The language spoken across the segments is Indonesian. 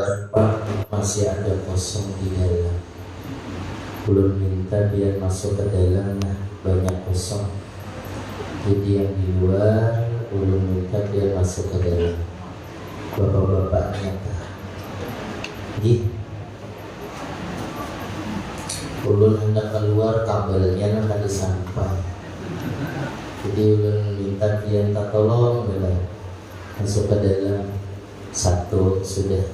luar Pak, masih ada kosong di dalam. Belum minta biar masuk ke dalam, nah banyak kosong. Jadi yang di luar belum minta biar masuk ke dalam. Bapak-bapaknya ulun hendak keluar, kabelnya nak sampai. Jadi ulun minta dia tolong masuk ke dalam. Satu sudah,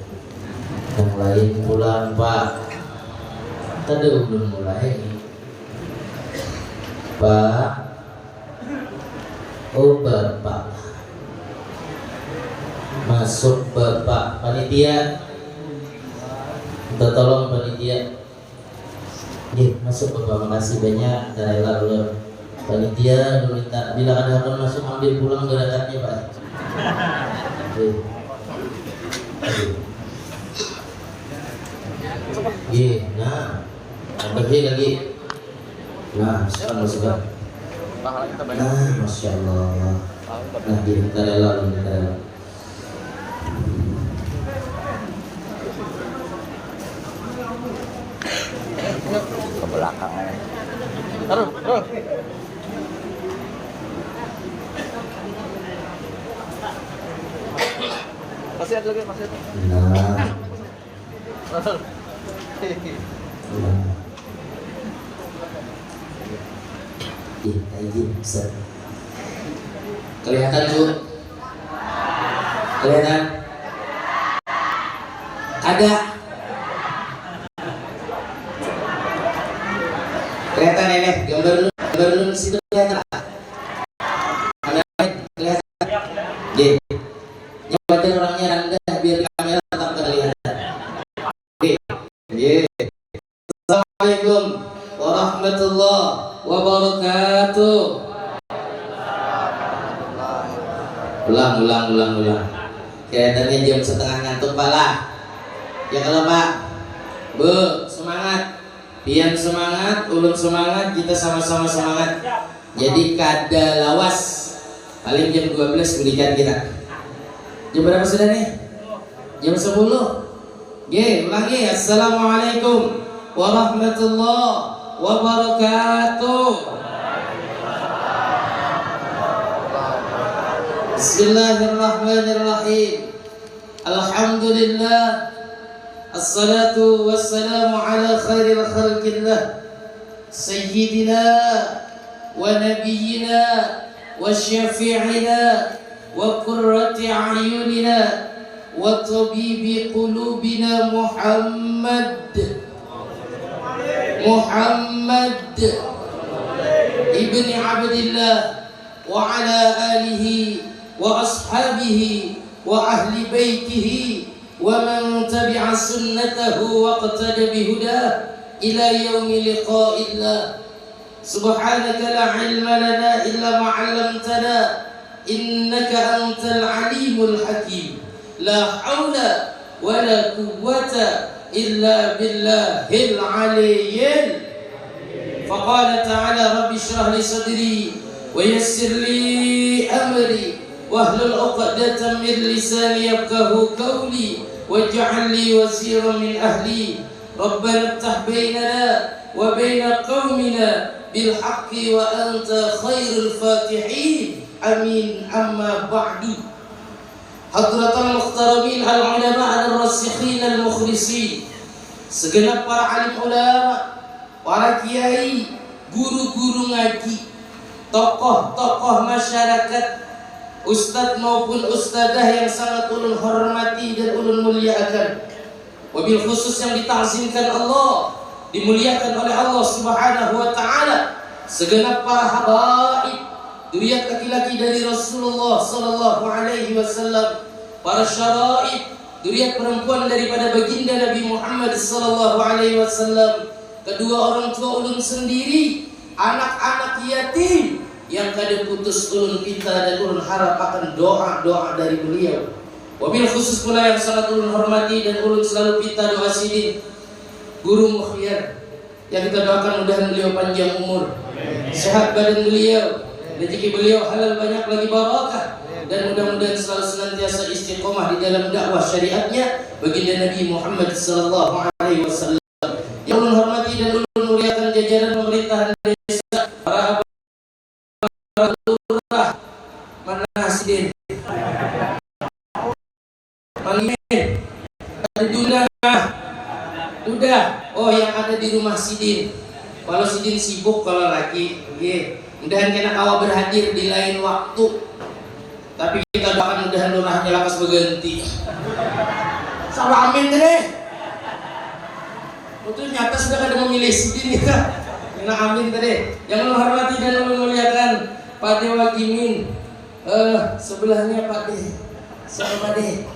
yang lain pulang Pak. Tadi ulun mulai Pak, oh Bapak masuk, Bapak panitia minta tolong panitia. Masuk Bapak, makasih banyak. Rela ulun panitia minta bila ada akan masuk ambil pulang beratnya Pak. Nah, lebih lagi. Nah, sekarang masukkan. Nah, masya Allah. Nah, kita rela. Ke belakang. Taruh. Masih ada lagi, masih ada. Nah. Bisa. Kelihatan Bu? Kelihatan? Ada? Kelihatan nenek? Gambar lu situ kelihatan? Ada kelihatan? Nyobain orangnya rendah biar kamera tetap kelihatan. Assalamualaikum warahmatullahi wabarakatuh. Ulang. Kelihatannya jam setengah ngantuk pala. Ya kalau Pak, Bu, semangat. Pian semangat, ulun semangat, kita sama-sama semangat. Jadi kada lawas. Paling jam 12 berikan kita. Jam berapa sudah nih? Jam 10. Ulangi. Assalamualaikum warahmatullahi wabarakatuh. Bismillahirrahmanirrahim. Alhamdulillah. Assalatu wassalamu ala khairil khalqillah Sayyidina wa nabiyyina wa syafi'ina wa qurrati a'yunina wa tabibi qulubina Muhammad ibni Abdillah wa ala alihi wa ashabihi wa ahli baitihi wa man tabi'a sunnatahu wa qtada bihudah ila yaumi liqa'illah. Subhanaka la ilma lana illa ma 'allamtana innaka antal alimul hakim. La haula wa la quwwata illa billahil aliyyil. Faqala ta'ala rabbi shrah li sadri wa yassir li amri wahlul 'uqdatam min lisani yafqahu qawli waj'al li waziran min ahli. Rabbana iftah bainana wa baina qaumina bil haqqi wa anta khairul fatihin. Amin. Amma ba'du. Hadratal muhtaramin al ulama al rasikhin al mukhlisin, segenap para alim ulama, para kiai, guru-guru ngaji, tokoh-tokoh masyarakat, ustadz maupun ustadzah yang sangat ulun hormati dan ulun muliakan. Wabil khusus yang ditazimkan Allah, dimuliakan oleh Allah Subhanahu wa taala, segenap para habaib, dzurriyyat laki-laki dari Rasulullah sallallahu alaihi wasallam, para syaraib, dzurriyyat perempuan daripada baginda Nabi Muhammad sallallahu alaihi wasallam, kedua orang tua ulun sendiri, anak-anak yatim yang kada putus ulun pinta dan ulun harap akan doa-doa dari beliau. Wabil khusus pula yang sangat ulun hormati dan ulun selalu pinta doa sidin, Guru Mukhyar, yang kita doakan mudahan beliau panjang umur, sehat badan beliau, rezeki beliau halal banyak lagi barakah, dan mudah-mudahan selalu senantiasa istiqomah di dalam dakwah syariatnya baginda Nabi Muhammad sallallahu alaihi wasallam. Yang ulun hormati dan ulun muliakan jajaran pemerintahan desa, para lurah, mana Sidin, Malimin, Dudah, oh yang ada di rumah Sidin. Kalau Sidin sibuk kalau lagi, mudahan kena awak berhadir di lain waktu. Tapi kita doakan mudahan lurahnya lakas berganti. Salah amin deh. Itu nyata sudah ada memilih Sidin kita. Kena amin tadi. Yang menghormati dan memuliakan Pak Dewa Gimin. Sebelahnya Pak De. Siapa Pak De?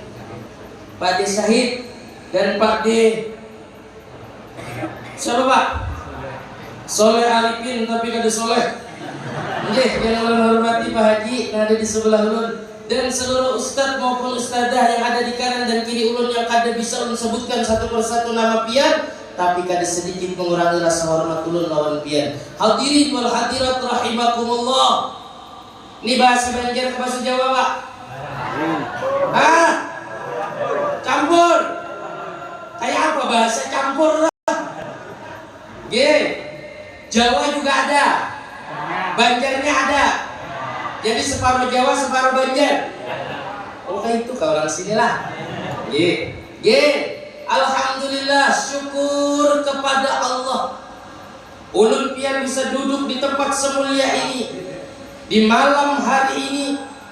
Pak De Syahid dan Pak De. Siapa Pak? Soleh Alipin tapi kada soleh. Oke, yang menghormati Pak Haji yang ada di sebelah ulun dan seluruh ustadz maupun ustadzah yang ada di kanan dan kiri ulun yang kada bisa ulun sebutkan satu persatu nama pian, tapi kada sedikit mengurangi rasa hormat ulun lawan pian. Hadirin wal hadirat rahimakumullah. Ini bahasa Banjar ke bahasa Jawa, Pak? Campur. Kayak apa bahasa campur? Jawa juga ada, Banjarnya ada. Jadi separuh Jawa, separuh Banjar. Oh kayak itu kalau orang sini lah. Alhamdulillah, syukur kepada Allah. Ulun pian bisa duduk di tempat semulia ini di malam hari ini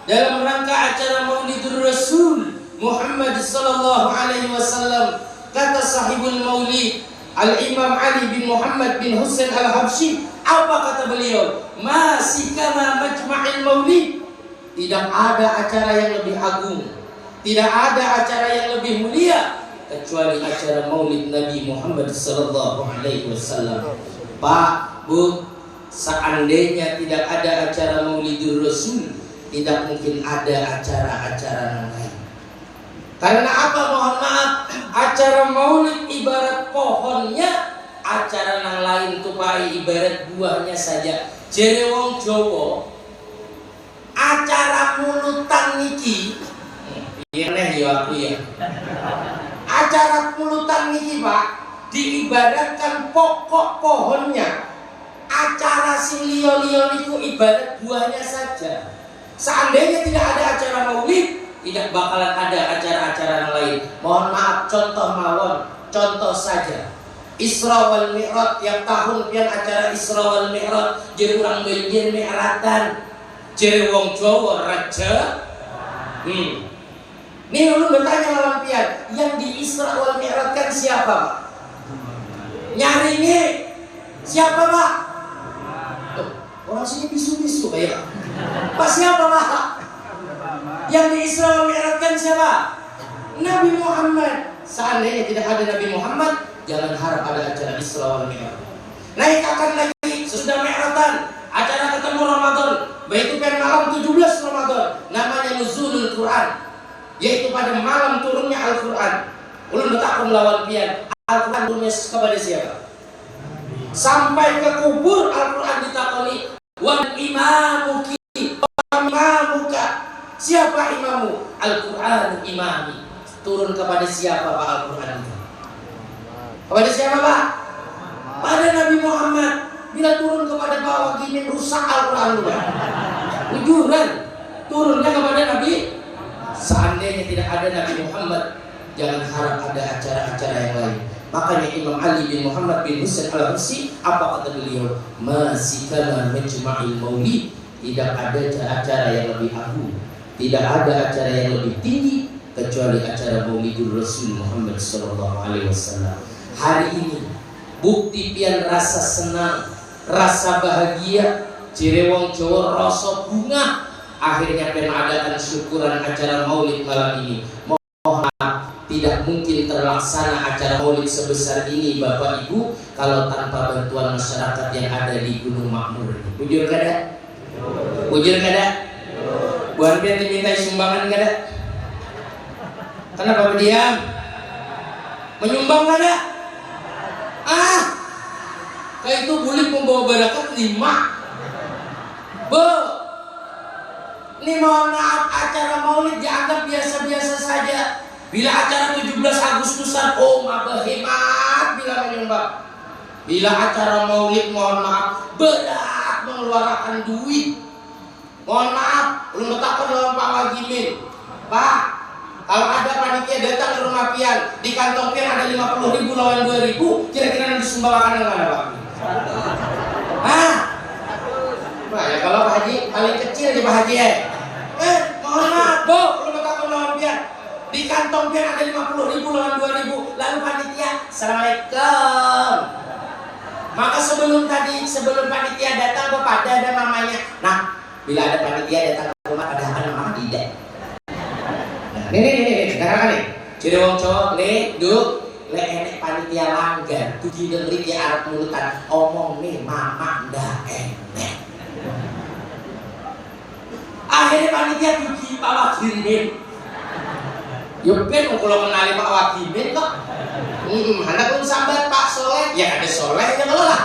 dalam rangka acara Maulidur Rasul Muhammad sallallahu alaihi wasallam. Kata sahibul Maulid Al-Imam Ali bin Muhammad bin Husain Al-Habsyi, apa kata beliau? Masih kama majma'il maulid. Tidak ada acara yang lebih agung, tidak ada acara yang lebih mulia kecuali acara Maulid Nabi Muhammad sallallahu alaihi wasallam. Pak, Bu, seandainya tidak ada acara Maulidur Rasul, tidak mungkin ada acara-acara lain. Karena apa? Mohon maaf, acara maulid ibarat pohonnya, acara yang lain tupai ibarat buahnya saja. Jere wong Jawa, acara mulutan niki, neh ya aku ya. Acara mulutan niki Pak, diibaratkan pokok pohonnya. Acara sing liyo-liyo niku ibarat buahnya saja. Seandainya tidak ada acara maulid, tidak bakalan ada acara-acara yang lain. Mohon maaf, contoh mawon, contoh saja. Isra wal Mi'raj, tiap tahun pian acara Isra wal Mi'raj, jadi orang Banjar mi'ratan, jadi wong Jawa raja. Nih lu bertanya lawan pian, yang di Isra wal Mi'raj kan siapa Pak? Nyarinya siapa Pak? Orang sini bisu-bisu kayak. Pak siapa Pak? Yang di Isra wal Mi'raj kan siapa? Nabi Muhammad. Seandainya tidak ada Nabi Muhammad, jangan harap ada acara Isra wal Mi'raj. Naik akan lagi sudah Mi'ratan, acara ketemu Ramadan, baik itu pada malam 17 Ramadan, namanya Nuzulul Quran, yaitu pada malam turunnya Al-Quran. Ulun bertakun melawan pian, Al-Quran turunnya kepada siapa? Sampai ke kubur Al-Quran ditakoni, wan imamuki, imamuka. Siapa imamu? Al-Quran imami. Turun kepada siapa Pak Al-Quran itu? Kepada siapa Pak? Pada Nabi Muhammad. Bila turun kepada Pak Wagimin, rusak Al-Quran juga. Ujuran. Turunnya kepada Nabi. Seandainya tidak ada Nabi Muhammad, jangan harap ada acara-acara yang lain. Makanya Imam Ali bin Muhammad bin Husain Al-Habsyi, apa kata beliau? Masih kama majma'il maulid. Tidak ada acara yang lebih agung, tidak ada acara yang lebih tinggi kecuali acara Maulidur Rasul Muhammad sallallahu alaihi wasallam. Hari ini bukti pian rasa senang, rasa bahagia, cirewong Jawa rasa bunga, akhirnya mengadakan syukuran acara Maulid malam ini. Mohon maaf, tidak mungkin terlaksana acara Maulid sebesar ini Bapak Ibu kalau tanpa bantuan masyarakat yang ada di Gunung Makmur. Bujur kada? Bujur kada? Buat biar dimintai sumbangan kada? Kenapa berdiam? Menyumbang kada? Kayak itu boleh membawa barakat 5. Ini mohon maaf, acara maulid dianggap biasa-biasa saja. Bila acara 17 Agustusan, oh mabah hebat bila menyumbang. Bila acara maulid, mohon maaf, berat mengeluarkan duit. Mohon maaf, belum takut lawan Pak Wagimin. Pak, kalau ada panitia datang ke rumah pian, di kantong pian ada 50.000 lawan 2.000, kira-kira yang disumbangkan dengan mana Pak? Hah? Nah ya kalau Pak Haji paling kecil di Pak Haji ya. Mohon maaf, Bu, belum takut lawan pian. Di kantong pian ada 50.000 lawan 2.000, lalu panitia, Assalamualaikum. Maka sebelum panitia datang kepada ada mamanya. Nah, bila ada panitia datang ke rumah ada nama tidak. Nah, nih, sekarang nih. Jadi wong cowok nih, duk, le enek panitia langgar, tujuh negeri di Arab mulutan, omong nih mama ndak enek. Akhirnya panitia tujuh Pak Wagimin. Yuk ben kalau kenali Pak Wagimin kok. Anak pun sambat Pak Soleh, ya ada Soleh ya kalau lah.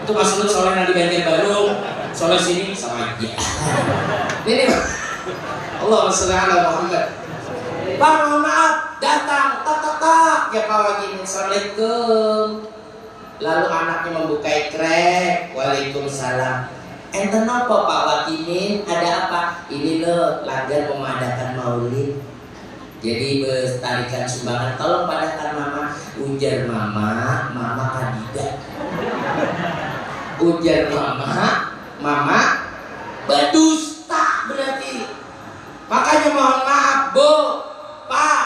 Itu maksudnya Soleh nanti Banjarbaru, Soleh sini sama aja. Ini Allah Subhanahu Muhammad. Pak mohon maaf, datang tak ya Pak Wagimin, Assalamualaikum. Lalu anaknya membuka krek, Waalaikumsalam. Enten apa Pak Wagimin? Ada apa? Ini loh langgar memadakan maulid. Jadi bertarikan sumbangan, tolong padakan mama. Ujar mama kadidak. Ujar mama berdusta berarti. Makanya mohon maaf Bu, Pak,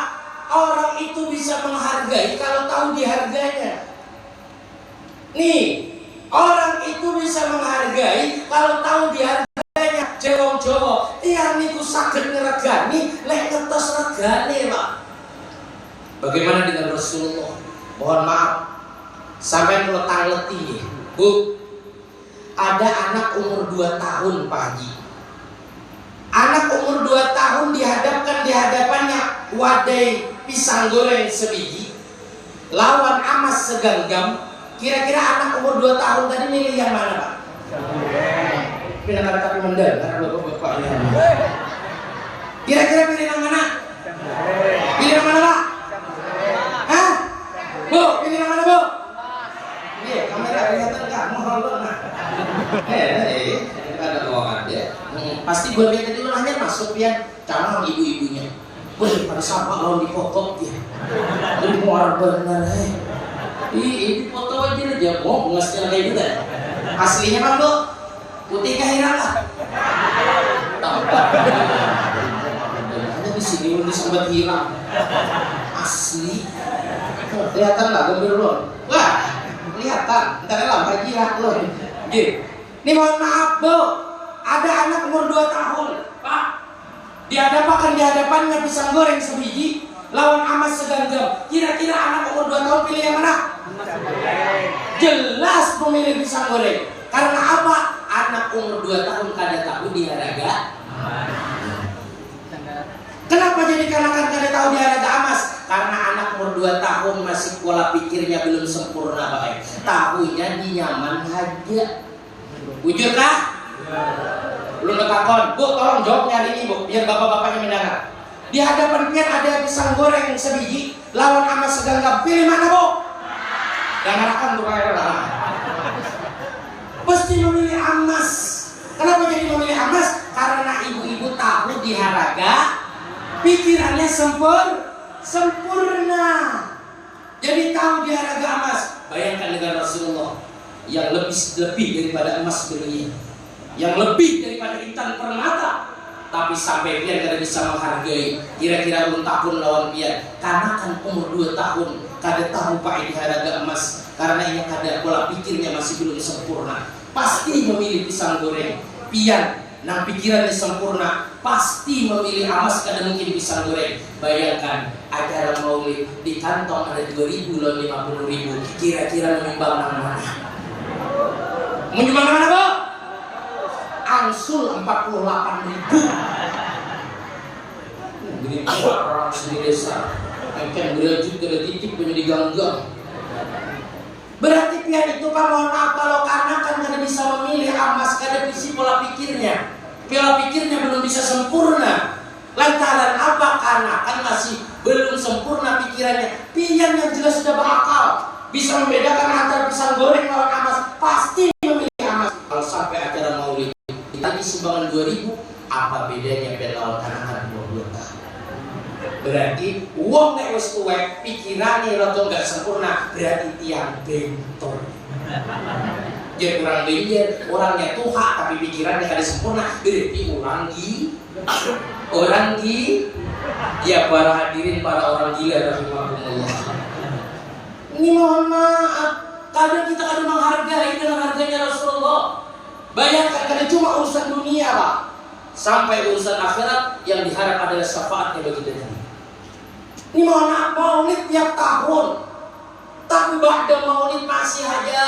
orang itu bisa menghargai kalau tahu diharganya. Nih, orang itu bisa menghargai kalau tahu diharganya. Jewong Jawa, tiang niku saged ngregani, lek ngetos regane, Pak. Bagaimana dengan Rasulullah? Mohon maaf, sampai letang letih, Bu. Ada anak umur 2 tahun, Pak Haji. Anak umur 2 tahun dihadapkan di hadapannya wadai pisang goreng sebiji, lawan amas segenggam. Kira-kira anak umur 2 tahun tadi milih yang mana, Pak? Pilih kata tapi mendengar bapak-bapaknya. Kira-kira pilih yang mana? Pilih yang mana, Pak? Hah? Bu, pilih yang mana, Bu? Iya, kamera kelihatan kamu halo nah. Kita ada ruangan ya. Pasti buat dia tadi lo nanya masuk ya, sama ibu-ibunya. Wih, pada sama lo dipotong ya. Jadi muar bener Ini foto aja mau ngasih kayak gitu. Aslinya kan Bu? Putih kehilang lah. Tampak. Hanya di sini udah sempat hilang. Asli. Kelihatan lah gembir lo. Wah, kelihatan. Ntar lah haji lah lo. Ini mohon maaf Bu, ada anak umur 2 tahun, Pak. Dihadapkan di hadapannya pisang goreng sebiji, lawan amas segenggam. Kira-kira anak umur 2 tahun pilih yang mana? Jelas memilih pisang goreng. Karena apa? Anak umur 2 tahun kada tahu diharaga. Kenapa jadi kalangan kada tahu diharaga amas? Karena anak umur 2 tahun masih pola pikirnya belum sempurna, Pak. Tahunya di nyaman aja. Jujur kah? Belum takon. Bu, tolong jawab hari ini, Bu, biar bapak-bapaknya mendengar. Di hadapan pian ada pisang goreng sebiji, lawan amas segenggam. Pilih mana, Bu? Jangan akan tuh kayak orang. Pasti memilih amas. Kenapa jadi memilih amas? Karena ibu-ibu tahu diharaga, pikirannya sempurna. Jadi tahu diharaga amas. Bayangkan dengan Rasulullah yang lebih daripada emas dunia, yang lebih daripada intan permata, tapi sampai pian kada bisa menghargai. Kira-kira unta pun lawan pian. Karena kan umur 2 tahun kada tahu Pak diharaga emas. Karena ia kada pola pikirnya masih belum sempurna. Pasti memilih pisang goreng. Pian nang pikirannya sempurna pasti memilih amas, kada mungkin pisang goreng. Bayangkan acara maulid di kantong ada 2.000 lawan 50.000. Kira-kira menyumbang nang mana? Menyumbang mana, Bu? Angsul 48.000. Gini orang sendiri desa. Kan gerajut kada titik punya diganggang. Berarti pian itu Pak, mohon maaf kalau karena kan kada bisa memilih amas, kada visi pola pikirnya. Pola pikirnya belum bisa sempurna. Lantaran apa? Karena kan masih belum sempurna pikirannya. Pian yang jelas sudah berakal, bisa membedakan antara pisang goreng lawan amas, pasti memilih amas. Kalau sampai acara maulid ditagi sumbangan 2.000, apa bedanya pian lawan anak-anak 22 tahun? Berarti wong nek wis tuwek pikirane rada enggak sempurna, berarti tiang bentor. Jadi orang benjer, orangnya tuha tapi pikirannya kada sempurna, berarti orang ya para hadirin, para orang gila rahimahumullah. Ini mohon maaf, kadang kita kada menghargai dengan harganya Rasulullah. Bayangkan kada cuma urusan dunia Pak, sampai urusan akhirat yang diharap adalah syafaatnya bagi kita. Ini mohon maaf, maulid tiap tahun, tapi ba'da maulid masih aja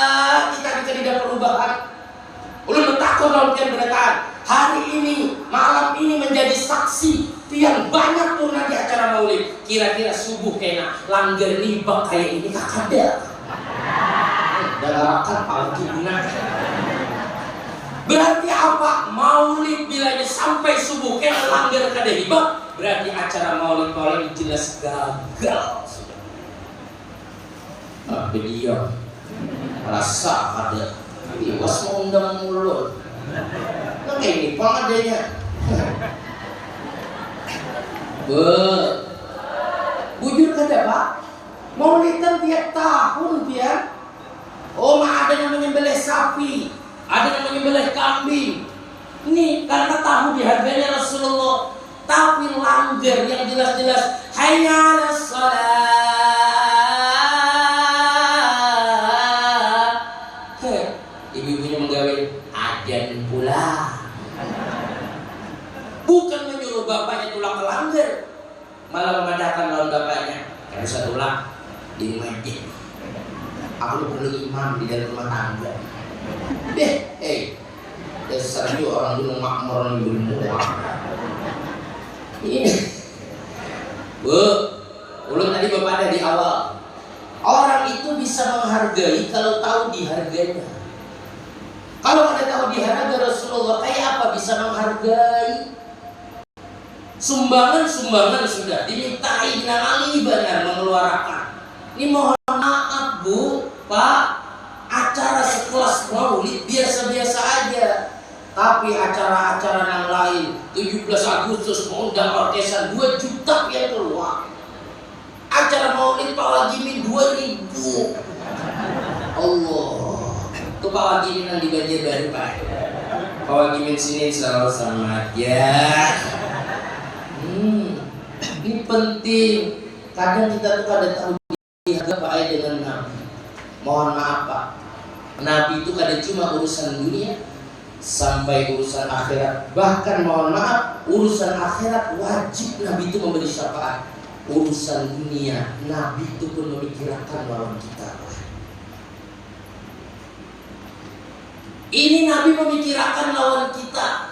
kita tidak perubahan. Ulun bertakut lawan pian berdataan. Hari ini, malam ini menjadi saksi pian banyak turun di acara maulid. Kira-kira subuh kena langgar riba kayak ini kakada. Dalawakan pagi gunakan. Berarti apa? Maulid bilanya sampai subuh kena langgar kada riba, berarti acara maulid jelas gagal. Beliau rasa ada iwas mau undang mulut. Nah ini pengadanya. Bujur kada Pak? Maulidan tiap tahun dia. Oh, ada yang menyembelih sapi, ada yang menyembelih kambing. Ini karena tahu diharganya Rasulullah. Tapi langgar yang jelas-jelas hayya 'alas shalah. Ibu-ibunya menggawe adan pula. Bukan menyuruh bapaknya tulang ke langgar, malah memadahkan lawan bapaknya. Kalau saya tulang di masjid, aku perlu imam di dalam rumah tangga. Dasar juga orang dulu makmur yang belum muak. Ini ulun tadi bapak ada di awal, orang itu bisa menghargai kalau tahu dihargainya. Kalau ada tahu dihargai Rasulullah, kayak apa bisa menghargai? Sumbangan sudah dimintai, nali benar mengeluarkan. Ini mohon maaf Bu, Pak, acara sekelas maulid biasa-biasa aja. Tapi acara-acara yang lain, 17 Agustus mengundang orkesan 2 juta yang keluar. Acara maulid Pak Wajimin 2.000. Allah, itu Pak Wajimin yang di Banjarbaru Pak. Pak Wajimin sini selalu selamat ya. Ini penting. Kadang kita tuh kada tahu dihargai dengan Nabi. Mohon maaf Pak, Nabi itu kada cuma urusan dunia, sampai urusan akhirat. Bahkan mohon maaf, urusan akhirat wajib Nabi itu memberi syafaat. Urusan dunia, Nabi itu pun memikirkan lawan kita. Ini Nabi memikirkan lawan kita.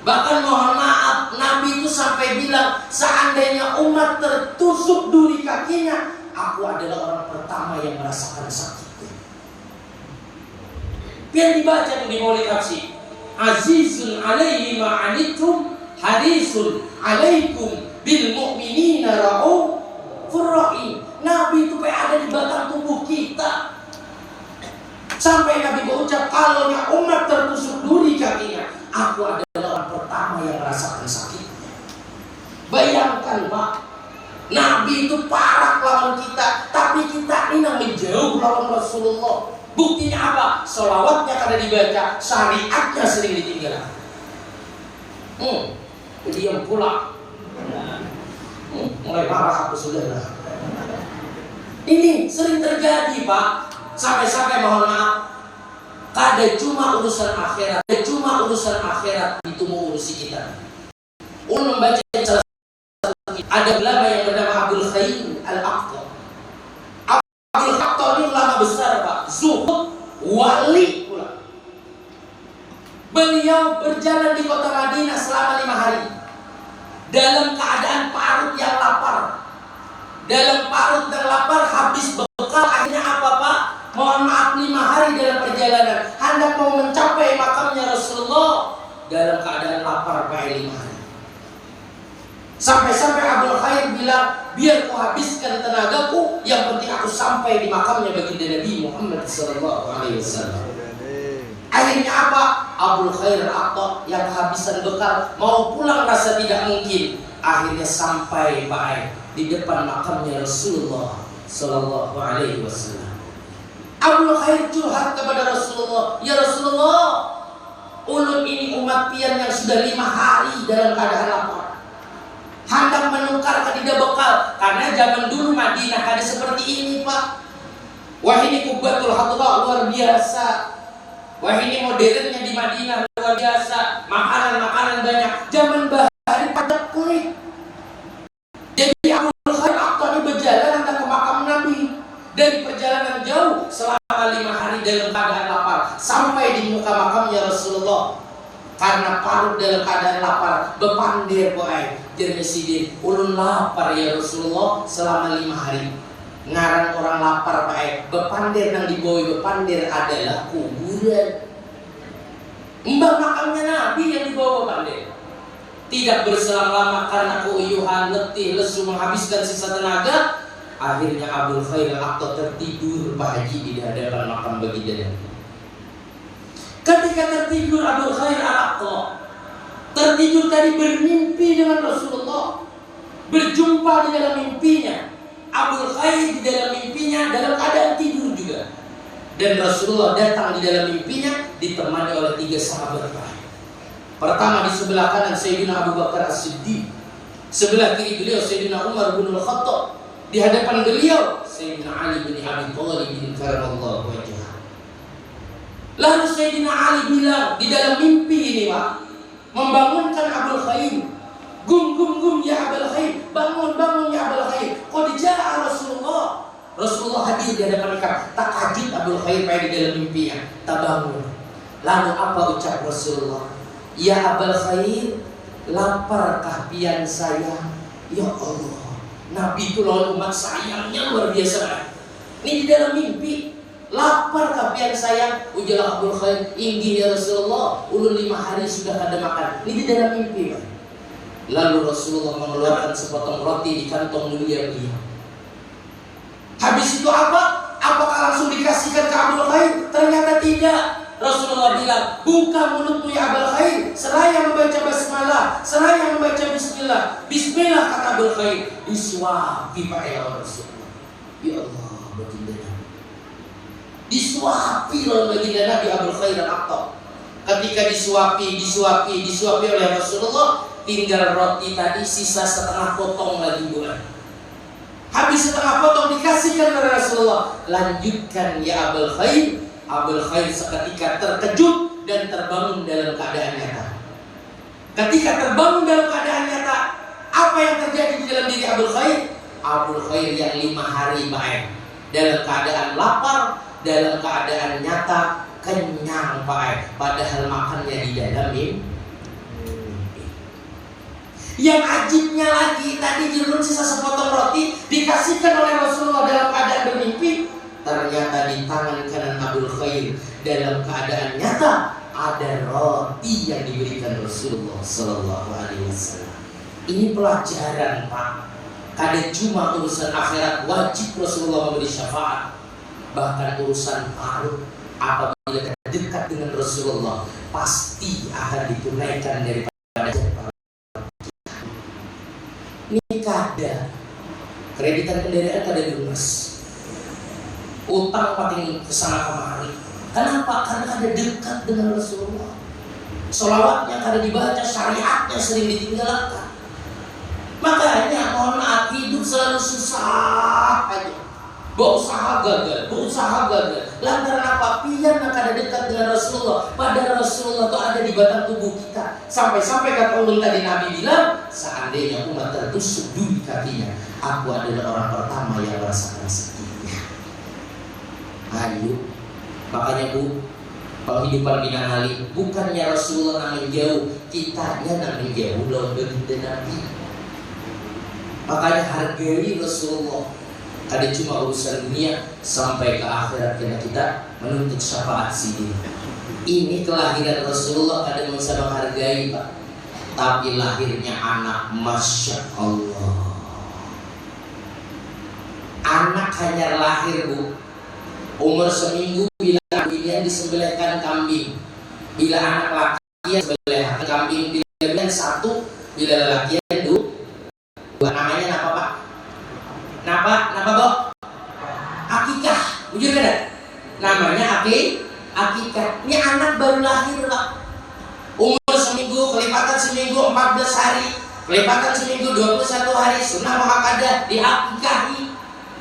Bahkan mohon maaf, Nabi itu sampai bilang, seandainya umat tertusuk duri kakinya, aku adalah orang pertama yang merasakan sakitnya. Biar dibaca tuh di Maulid Kapsi. Azizun alaihi ma'anitum, hadisun alaikum bil mu'minina ra'ufur rahim. Nabi itu ada di batang tubuh kita. Sampai Nabi berucap, kalau umat tertusuk duri kakinya, aku adalah orang pertama yang merasakan sakit. Bayangkan Pak, Nabi itu parah lawan kita, tapi kita ini menjauh lawan Rasulullah. Buktinya apa? Sholawatnya kada dibaca, syariatnya sering ditinggalkan. Diam pula. Mulai marah aku saudara. Ini sering terjadi Pak. Sampai-sampai mohon maaf, kada cuma urusan akhirat, itu mengurusi kita. Ulun membaca salah satu, ada ulama yang bernama Abdul Khayyim Al-Aqta. Abdul Aqta ini ulama besar Pak, zuhud, wali pula. Beliau berjalan di kota Madinah selama 5 hari dalam keadaan parut yang lapar. Dalam parut dan lapar, habis bekal, akhirnya apa Pak? Mohon maaf, menghabiskan tenagaku, yang penting aku sampai di makamnya baginda Nabi Muhammad SAW. Akhirnya apa? Abul Khair Atta yang kehabisan bekal mau pulang rasa tidak mungkin, akhirnya sampai baik di depan makamnya Rasulullah Sallallahu Alaihi Wasallam. Abul Khair curhat kepada Rasulullah, ya Rasulullah, ulun ini umat pian yang sudah 5 hari dalam keadaan lapar, hendak menukar kadidah bekal, karena zaman dulu Madinah ada seperti ini Pak. Wah ini Kubbatul Hadra luar biasa. Wah ini modernnya di Madinah luar biasa. Makanan-makanan banyak. Zaman bahari padat kulit. Jadi Abul Khair Atta berjalan ke makam Nabi. Dari perjalanan jauh selama 5 hari dalam keadaan lapar, sampai di muka makamnya Rasulullah. Karena parut dalam keadaan lapar, bepandir poai. Jadi sidin, ulun lapar ya Rasulullah selama 5 hari. Ngaran orang lapar baik, bepandir nang dibawa bepandir adalah kuburan. Mbak makamnya Nabi yang dibawa bepandir. Tidak berselang lama karena keuyuhan, letih, lesu, menghabiskan sisa tenaga, akhirnya Abul Khair Atta tertidur Pak Haji di hadapan makam baginda Nabi. Ketika tertidur Abul Khair Atta tertidur tadi bermimpi dengan Rasulullah, berjumpa di dalam mimpinya. Abul Khair di dalam mimpinya dalam keadaan tidur juga, dan Rasulullah datang di dalam mimpinya ditemani oleh 3 sahabat. Pertama di sebelah kanan Sayyidina Abu Bakar As-Siddiq, sebelah kiri beliau Sayyidina Umar bin Al-Khattab, di hadapan beliau Sayyidina Ali bin Abi Thalib bin Karamallahu wajhah. Lalu Sayyidina Ali bilang di dalam mimpi ini Pak, membangunkan Abul Khair, gum ya Abul Khair, bangun ya Abul Khair. Qad jaa Rasulullah. Rasulullah hadir di hadapan mereka. Takajud Abul Khair pada di dalam mimpinya, tak bangun. Lalu apa ucap Rasulullah? Ya Abul Khair, laparkah pian saya? Ya Allah, Nabi itu lawan umat sayangnya luar biasa. Ini di dalam mimpi. Lapar pian sayang? Ujalah Abul Khair, inggi ya Rasulullah, ulun 5 hari sudah kada makan. Ini di dalam mimpi Pak. Lalu Rasulullah mengeluarkan sepotong roti di kantong mulia beliau. Habis itu apa? Apakah langsung dikasihkan ke Abul Khair? Ternyata tidak. Rasulullah bilang, buka mulutmu ya Abul Khair, seraya membaca basmalah, seraya membaca bismillah. Bismillah kata Abul Khair, disuapi Pak ya Rasulullah. Ya Allah, baginda Nabi. Disuapi oleh baginda Nabi Abul Khair Atta. Ketika disuapi oleh Rasulullah, tinggal roti tadi sisa setengah potong lagi buat. Habis setengah potong dikasihkan kepada Rasulullah. Lanjutkan ya Abul Khair. Abul Khair seketika terkejut dan terbangun dalam keadaan nyata. Ketika terbangun dalam keadaan nyata, apa yang terjadi di dalam diri Abul Khair? Abul Khair yang 5 hari baik, dalam keadaan lapar, dalam keadaan nyata, kenyang baik, padahal makannya di dalam mimpi. Yang ajibnya lagi, tadi jurun sisa sepotong roti dikasihkan oleh Rasulullah dalam keadaan bermimpi. Ternyata di tangan kanan Abul Khair dalam keadaan nyata ada roti yang diberikan Rasulullah Sallallahu Alaihi Wasallam. Ini pelajaran Pak. Kada cuma urusan akhirat wajib Rasulullah memberi syafaat, bahkan urusan parut apabila dekat dengan Rasulullah pasti akan ditunaikan daripada ini kada kreditan kendaraan kada lunas, utang paling kesana kemari. Kenapa? Karena kada dekat dengan Rasulullah. Sholawatnya kada dibaca, syariatnya sering ditinggalkan. Makanya mohon maaf, hidup selalu susah aja. Berusaha gagal. Lantaran apa? Pian kada dekat dengan Rasulullah. Padahal Rasulullah itu ada di batang tubuh kita. Sampai-sampai kata ulun tadi Nabi bilang, seandainya umat tertusuk di kakinya, aku adalah orang pertama yang merasakan sakitnya. Ayo, makanya Bu, penghidupan binangali bukannya Rasulullah nang jauh, kitanya nang jauh lawan baginda Nabi. Makanya hargai Rasulullah. Ada cuma urusan dunia, sampai ke akhirat karena kita menuntut syafaat sini. Ini kelahiran Rasulullah kada bisa menghargai Pak. Tapi lahirnya anak, Masya Allah. anak hanya lahir Bu, umur seminggu bila binian disembelihkan kambing, bila anak laki disembelihkan kambing, bila binian satu, bila laki dua. Namanya apa Pak? Napa Bok? Akikah, jujur kan? Namanya akikah. Ini anak baru lahir Pak, umur seminggu, kelipatan seminggu 14 hari, kelipatan seminggu 21 hari, sunnah muakkadah, diakikahi.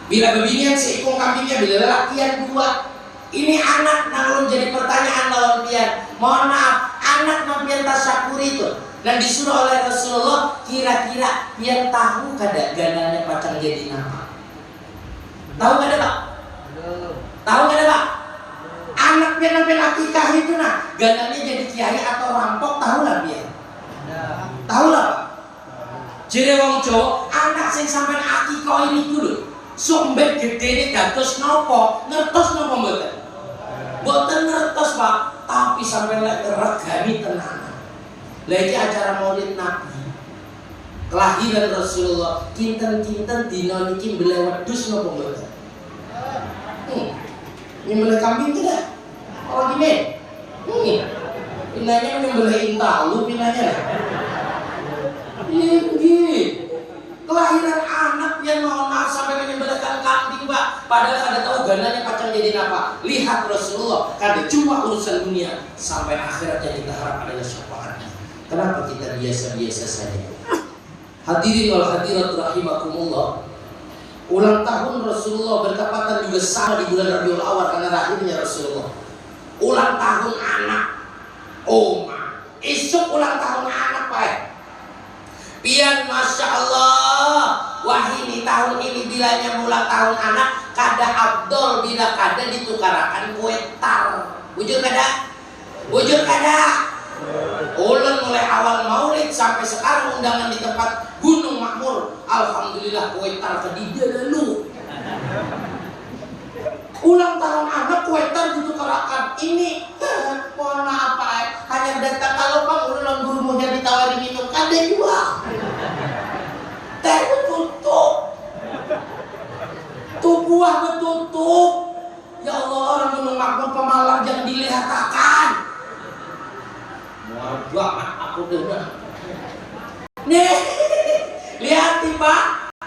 Bila bebinian seekor kambingnya, bila lelakian dua. Ini anak nang jadi pertanyaan lawan pian. Mohon maaf, anak nang pian tasyakuri itu dan disuruh oleh Rasulullah, kira-kira pian tahu kada gananya pacang jadi nama? Tahu kada Pak? Tahu kada Pak? Anak pian nang pian akikah itu nah, gananya jadi kiai atau rampok, tahu lah pian? Tahu lah Pak? Jadi wong Jawa, anak sing sampean akikah ini dulu sumbek gede ini dados nopo, ngertos nopo mboten? Mboten ngertos Pak, tapi sampai lek regani tenan. Lah iki acara Maulid Nabi, kelahiran Rasulullah, kinten-kinten dina niki mbeleh wedhus nopo mboten? Nyembelih kambing tidak? Oh gini? Pinanya nyembelih intalu pinanya. Iya. Kelahiran anak yang mohon maaf sampai menyembelihkan kambing Pak, padahal kada tahu gananya pacang jadi apa. Lihat Rasulullah, kada cuma urusan dunia, sampai akhirat yang kita harap adalah syafaatnya. Kenapa kita biasa-biasa saja? Hadirin wal hadirat rahimakumullah, ulang tahun Rasulullah bertepatan juga sama di bulan Rabiul Awal karena lahirnya Rasulullah. Ulang tahun anak, Oma, esok ulang tahun anak Pak. Pian Masya Allah, wah ini tahun ini bilanya ulang tahun anak, kada abdol bila kada ditukarakan kue tar. Wujud kada? Wujud kada? Ulun mulai awal Maulid sampai sekarang undangan di tempat Gunung Makmur, alhamdulillah kue tar kedida dulu. Ulang tahun anak kue tar ditukarakan. Ini mohon maaf Pak, hanya datang kalau Pak ulun gurumu jadi ditawari minum kada juga. Teh betutup, tuh buah betutup. Ya Allah, orang Gunung Makmur Pemalang jangan dilihatakan. Muar banget aku dengar. Nih, lihat Pak,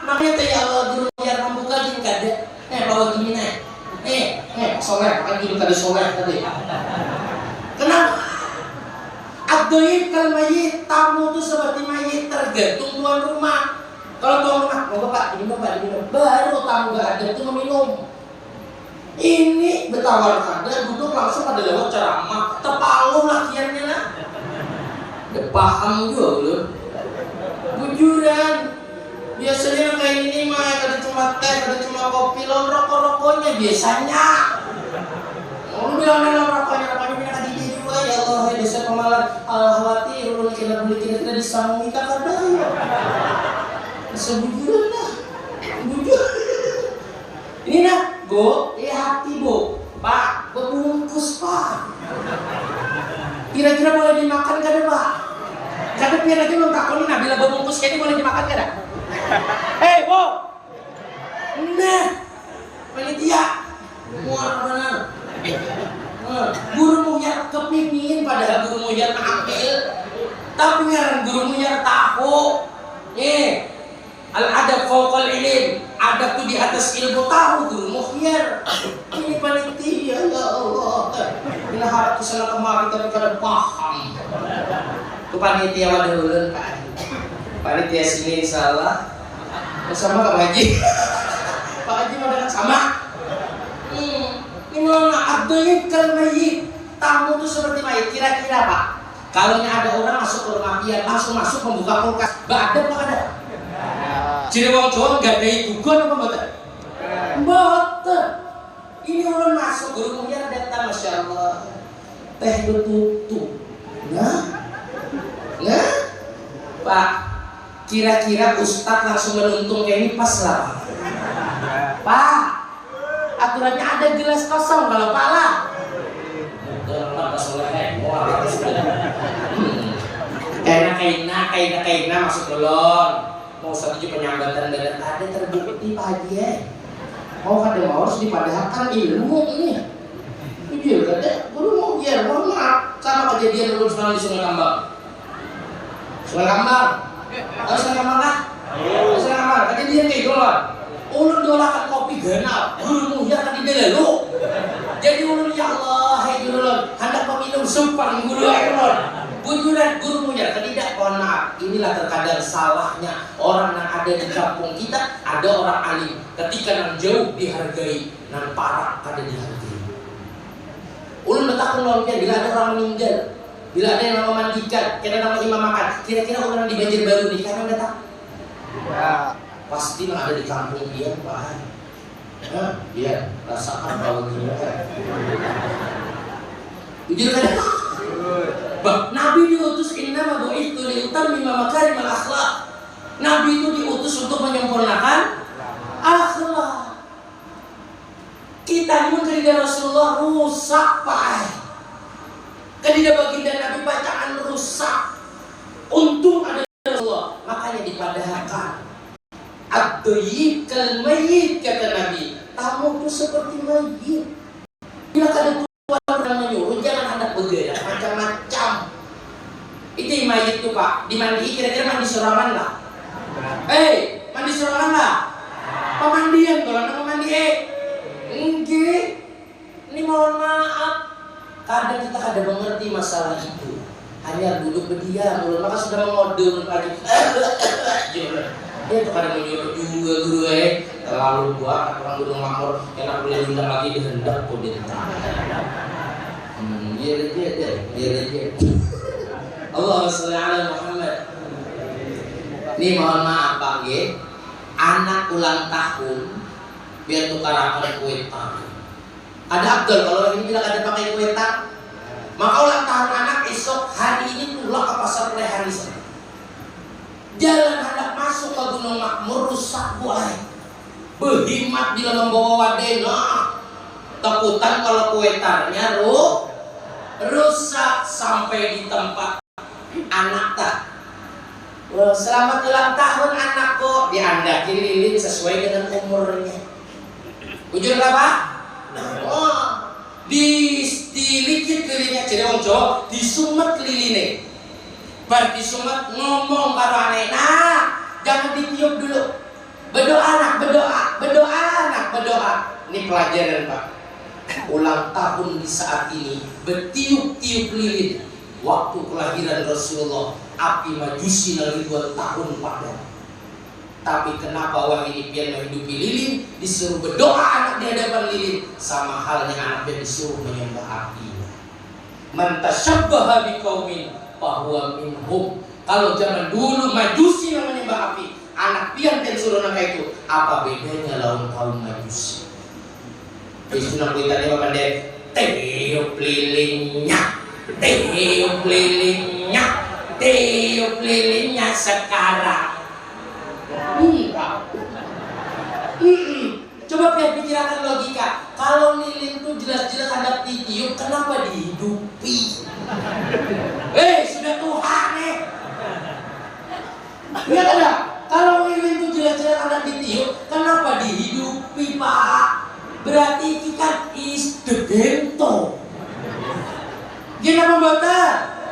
namanya teh ya Allah guru biar membuka jin kada. Bawa gini nih. Soleh, kan gini kada soleh tadi. Kenapa? Ad-dhaif kal mayyit, tamu itu seperti mayit tergantung tuan rumah. Kalau tuan rumah, mau Bapak, diminum, baru tamu gak ada itu meminum. Ini betawar kada, duduk langsung pada lewat ceramah, tepaluh lakiannya lah. Udah paham juga belum? Bujuran. Biasanya kayak ini mah kada cuma teh, kada cuma kopi, lo rokok-rokoknya biasanya. Lu bilang dalam rokoknya minyak kadidi juga ya Allah, desa Pemalang khawatir ulun kena beli disambung kita kada ya. Sebujuran lah, bujur. Ini nah, Go, hati Bu, Pak, bungkus Pak. Kira-kira boleh dimakan kada Pak? Kada pian lagi belum takoni nah, bila bungkus kayak ini boleh dimakan kada? Bu, nah, panitia, muar benar. Guru muyar kepingin padahal guru muyar ambil, tapi ngaran guru muyar tahu. Al-adab fawqal ilm, adab itu di atas ilmu, tahu guru muyar. Ini panitia ya Allah. Ini harap kesana kemari tapi kada paham. Itu panitia wadah ulun Pak. Panitia sini insyaallah bersama Pak Haji. Pak Haji mau sama. Ini mana ad-dhaif kal mayyit, tamu itu seperti mayit. Kira-kira Pak, kalau ada orang masuk ke rumah pian, langsung masuk membuka kulkas, ada apa kada? Jadi wong Jawa enggak ada gugon apa mboten? Mboten. Ini ulun masuk guru muyar datang Masya Allah. Teh betutu. Nah. Pak, kira-kira Ustadz langsung menuntung kayak ini pas lah. Pak, aturannya ada gelas kosong kalau pala. Kaina masuk golon. Mau satu penyambatan dan ada terbukti Pak Haji. mau kada mau harus dipadahkan ilmu ini. Jujur kada, guru mau biar mohon maaf sama kejadian dulu sekarang di Sungai Kambang. Sungai Kambang, tahu Sungai Kambang kan? Sungai Kambang, kejadian kayak dolar. Ulun dolakan kopi ganal, guru muhya kan di dulu. Jadi ulun ya Allah, hai guru hendak meminum sumpah guru ulun. Bujuran guru muhya tidak, mohon maaf. Inilah terkadang salahnya orang yang ada di kampung kita, ada orang alim. Ketika yang jauh dihargai, yang parah kada dihargai. Ulun betakun lornya bila ada orang meninggal, bila ada yang memandikan, kira nama imam makan, kira-kira orang di Banjarbaru nih, karena udah tak? Ya, pasti yang ada di kampung dia, Pak. Dia rasakan bau dia. Jujur kan? Bah, Nabi diutus innama bu'itsu liutammima makarimal akhlaq. Nabi itu diutus untuk menyempurnakan akhlak. Kita ini menjadi Rasulullah rusak, Pak. Ketika baginda Nabi bacaan rusak. Untung ada Rasulullah, makanya dipadahkan. Ad-dayyib kal mayyit, kata Nabi. Tamu itu seperti mayit. Bila kada Tuhan menyuruh, jangan hendak bergerak macam-macam. Itu yang mayit itu, Pak. Dimandi, kira-kira mandi sorangan lah. Mandi sorangan lah. Pemandian, kalau nama mandi enggak. Ini mohon maaf. Kadang kita kada mengerti masalah itu. Hanya duduk berdiam, maka sudah mengodong lagi. Dia tuh kadang menyuruh juga guru terlalu buat orang gunung makmur enak boleh undang lagi dihendak kok dia. Dia. Allahumma sholli ala Muhammad. Ini mohon maaf Pak G. Anak ulang tahun biar tukaran kue tang. Ada Abdul kalau ini bilang ada pakai kue tang. Maka ulang tahun anak esok hari ini pulang ke pasar Lehanis. Jalan hendak masuk ke Gunung Makmur rusak buai. Berhimat bila membawa wadena. Takutan kalau kue tarnya rusak sampai di tempat anak tak. Selamat ulang tahun anakku. Diandakin lilin sesuai dengan umurnya. Ujur apa? Dilikit lilinnya jadi orang Jawa, disumet lilinnya. Bar disumet ngomong karo aneh. Nah, jangan ditiup dulu. Berdoa anak, berdoa. Ini pelajaran Pak. Ulang tahun di saat ini bertiup-tiup lilin. Waktu kelahiran Rasulullah, api majusi ribuan tahun padam. Tapi kenapa orang ini biar menghidupi lilin, disuruh berdoa anak di hadapan lilin, sama halnya anaknya disuruh menyembah api. Man tasyabbaha biqaumin fahuwa minhum. Kalau zaman dulu majusi yang menyembah api, anak pian dan suruh anak itu, apa bedanya lawan kaum majusi? Istilah kita ini pandai tiup lilinnya sekarang. Coba pikirkan logika. Kalau lilin itu jelas-jelas ada ditiup, kenapa dihidupi? Sudah Tuhan lihat ada. Kalau lilin itu jelas-jelas ada ditiup, kenapa dihidupi Pak? Berarti ikan is the bento. Gimana membatal?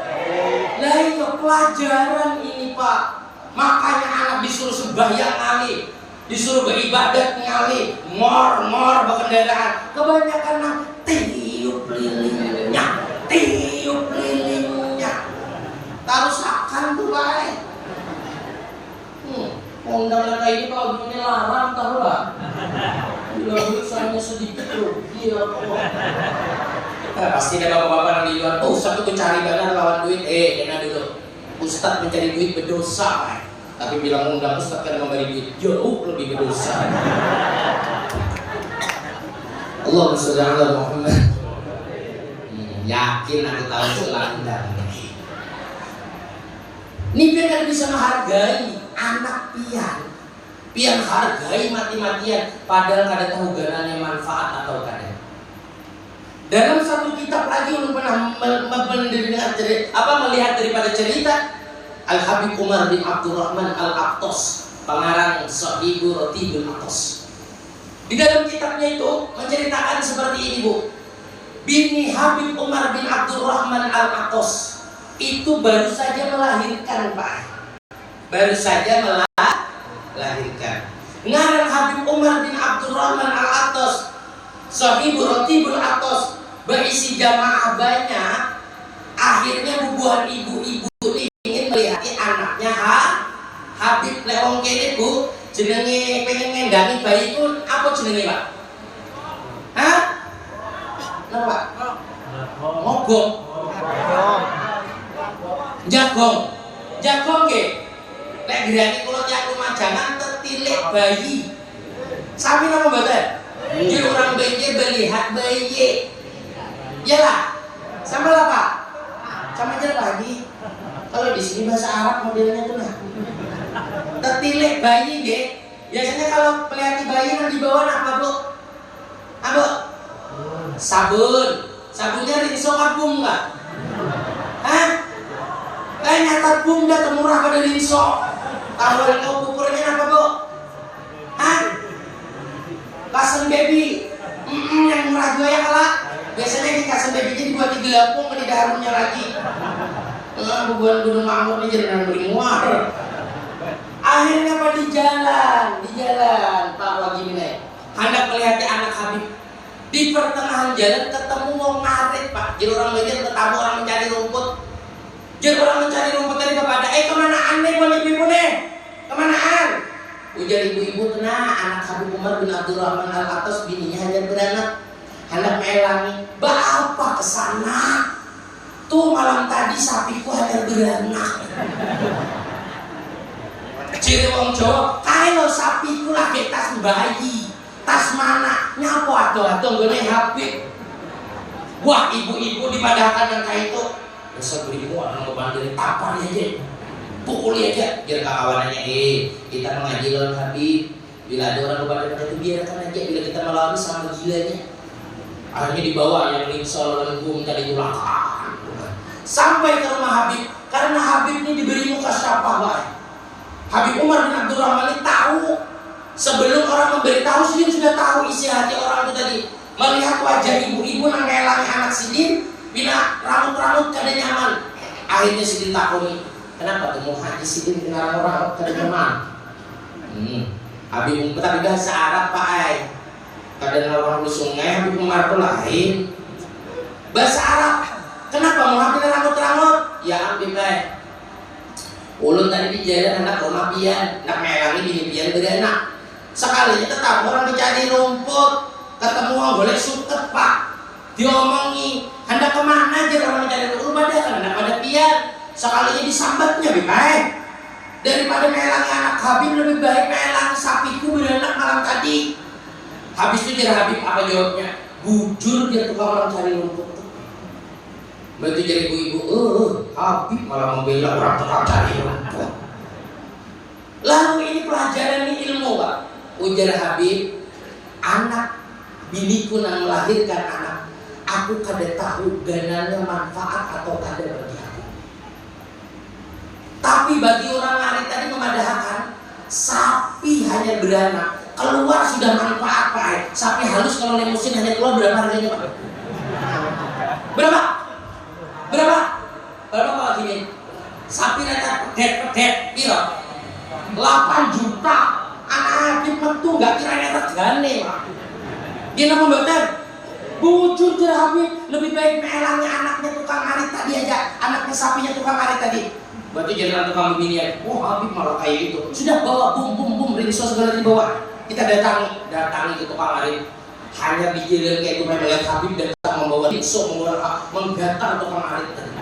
Lah itu pelajaran ini Pak. Makanya anak disuruh sembahyang ngali, disuruh beribadat ngali, mor berkendaraan. Kebanyakan nang tiup lilinnya. Taruh sakan tuh baik. Undangan kayak ini kalau begini larang tahu lah. Bila urusannya sedikit loh, gila kok. Pasti ada bapak-bapak yang di luar. Ustaz tuh mencari banget lawan duit. Kena dulu. Ustaz mencari duit berdosa. Tapi bilang undang Ustaz kan memberi duit jauh lebih berdosa. Allahumma sholli ala Muhammad. Yakin aku tahu selangkah. Ini biar bisa menghargai anak pian hargai mati-matian, padahal kada tahu gananya manfaat atau kada. Dalam satu kitab lagi belum pernah melihat daripada cerita Al-Habib Umar bin Abdurrahman Al-Aqtas, pengarang Sahihu Ratibul Aqtas. Di dalam kitabnya itu menceritakan seperti ini, Bu. Bini Habib Umar bin Abdurrahman Al-Atos itu baru saja melahirkan, Pak. Baru saja melahirkan. Ngaran Habib Umar bin Abdurrahman Al-Atos, Sahibul Ratibul Atos, berisi jamaah banyak. Akhirnya bubuhan ibu-ibu ingin melihat anaknya Habib Leong kene, Bu. Jenenge pengen ngendangi bayi itu apa jenenge, Pak? Hah? Napa? Ngobong. Jagong. Jagong nggih. Nek griyane kula tiyang rumajangan tetilik bayi. Sami napa mboten? Di orang bayi melihat bayi. Iyalah. Sama lah, Pak. Sama aja lagi. Kalau di sini bahasa Arab modelnya tuh nah. Tetilik bayi nggih. Biasanya kalau pelihara bayi yang dibawa apa, Bu? Apa? Sabun. Sabunnya rinso kabung enggak? Hah? Nyata bum dah temurah pada rinso. Tahu kau ukurnya apa, Bu? Hah? Kasen baby. Yang murah juga ya kalah. Biasanya di kasen baby dibuat di gelapung di dalamnya lagi. Bubuhan gunung makmur ini jadi beri muar. Akhirnya apa di jalan Pak Wagi ini hendak melihat anak Habib. Di pertengahan jalan ketemu wong ngarit, Pak. Jadi orang belajar ketemu orang mencari rumput. Jadi orang mencari rumput tadi kepada kemana ane ibu-ibu nih? Kemanaan? Ujar ibu-ibu tenang, anak Habib Umar bin Abdurrahman Al-Atos bininya hanya beranak, hendak melangi. Bapak kesana. Tuh malam tadi sapiku hanya beranak. Ciri wong Jawa, kalau sapiku lagi tas bayi, tas mana? Nyapo atau gone Habib. Wah, ibu-ibu dipadahkan dengan kayak itu. Besok berimu orang ngebantuin tapar aja, pukul aja. Biar kawanannya, kita mengaji lawan Habib. Bila ada orang ngebantuin itu biarkan aja. Bila kita melawan sama gilanya, akhirnya dibawa yang rinsol dan bum tadi ulangkan. Sampai ke rumah Habib, karena Habib ini diberi muka syafah. Habib Umar bin Abdurrahman ini tahu sebelum orang memberitahu, Sidin sudah tahu isi hati orang itu tadi. Melihat wajah ibu-ibu yang ngelangi anak Sidin, bina rambut-rambut kada nyaman. Akhirnya Sidin takuni, kenapa tuh mau haji Sidin kena rambut-rambut kada nyaman? Habib Umar tapi bahasa Arab Pak Ai. Kada orang di sungai Habib Umar itu lain. Bahasa Arab. Kenapa mau habis rambut-rambut? Ya Habib Ai. Ulun tadi di jalan anak rumah pian, nak melangi bini pian beranak. Sekalinya tetap orang dicari rumput, ketemu orang boleh suket, Pak. Diomongi, hendak kemana aja orang mencari rumput pada kan hendak pada pian. Sekalinya disambatnya lebih baik daripada melangi anak Habib, lebih baik melangi sapiku beranak malam tadi. Habis itu jadi Habib apa jawabnya? Bujur dia tukang orang cari rumput. Berarti jadi ibu-ibu, Habib malah membela orang tukang cari rumput. Lalu ini pelajaran, ini ilmu, Pak. Ujar Habib, anak biniku yang melahirkan anak, aku kada tahu gananya manfaat atau kada bagi aku. Tapi bagi orang ngarit tadi memadahkan, sapi hanya beranak, keluar sudah manfaat, Pak. Sapi halus kalau lemusin hanya keluar berapa harganya, Pak? Berapa? Berapa Pak gini? Sapi rata pedet piro? 8 juta. Anak Habib metu gak kira regane, Pak. Gini apa mboten? Bujur dia Habib, lebih baik melangi anaknya tukang ngarit tadi aja. Anaknya sapinya tukang ngarit tadi. Berarti jadi tukang bini ya. Oh Habib malah kayak itu. Sudah bawa bum rinso segala dibawa. Kita datangi ke tukang ngarit. Hanya di jalan kayak itu melihat Habib dan membawa rinso, menggatar tukang ngarit tadi.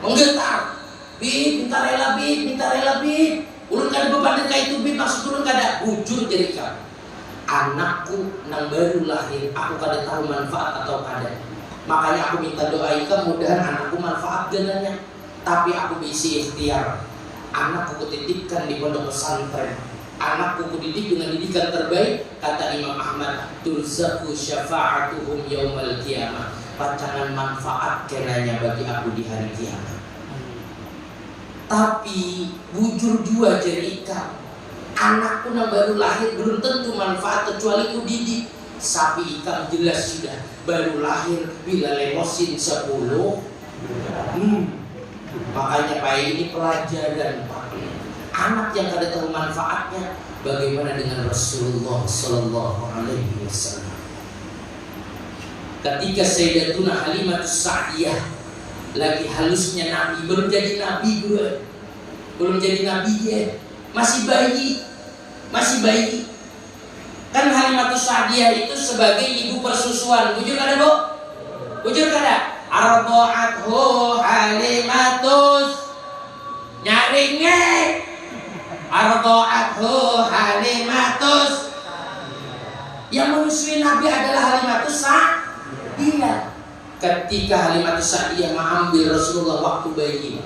Menggetar. Minta rela Bib. Ulun kada beban kayak itu Bib, maksud ulun kada bujur jadi kan. Anakku nang baru lahir, aku kada tahu manfaat atau kada. Makanya aku minta doaikan mudahan anakku manfaat dengannya. Tapi aku bisi ikhtiar. Anakku kutitipkan di pondok pesantren. Anakku kudidik dengan didikan terbaik, kata Imam Ahmad, turzaku syafa'atuhum yaumal qiyamah. Pacangan manfaat kenanya bagi aku di hari kiamat. Tapi bujur jua jadi ikan. Anak pun yang baru lahir belum tentu manfaat kecuali ku didik. Sapi hitam jelas sudah baru lahir bila lemosin 10. Makanya Pak ini pelajaran Pak. Anak yang kada tahu manfaatnya, bagaimana dengan Rasulullah Sallallahu Alaihi Wasallam? Ketika Sayyidatuna Halimatus Sa'diyah lagi halusnya Nabi, belum jadi Nabi gue, belum jadi Nabi dia, masih bayi. Kan Halimatus Sa'diyah itu sebagai ibu persusuan. Bujur kada Bu? Bujur kada? Arda'athu Halimatus, nyaringnya Arda'athu Halimatus. Yang menyusui Nabi adalah Halimatus Sa'diyah. Ketika Halimatus Sa'diyah mengambil Rasulullah waktu bayi,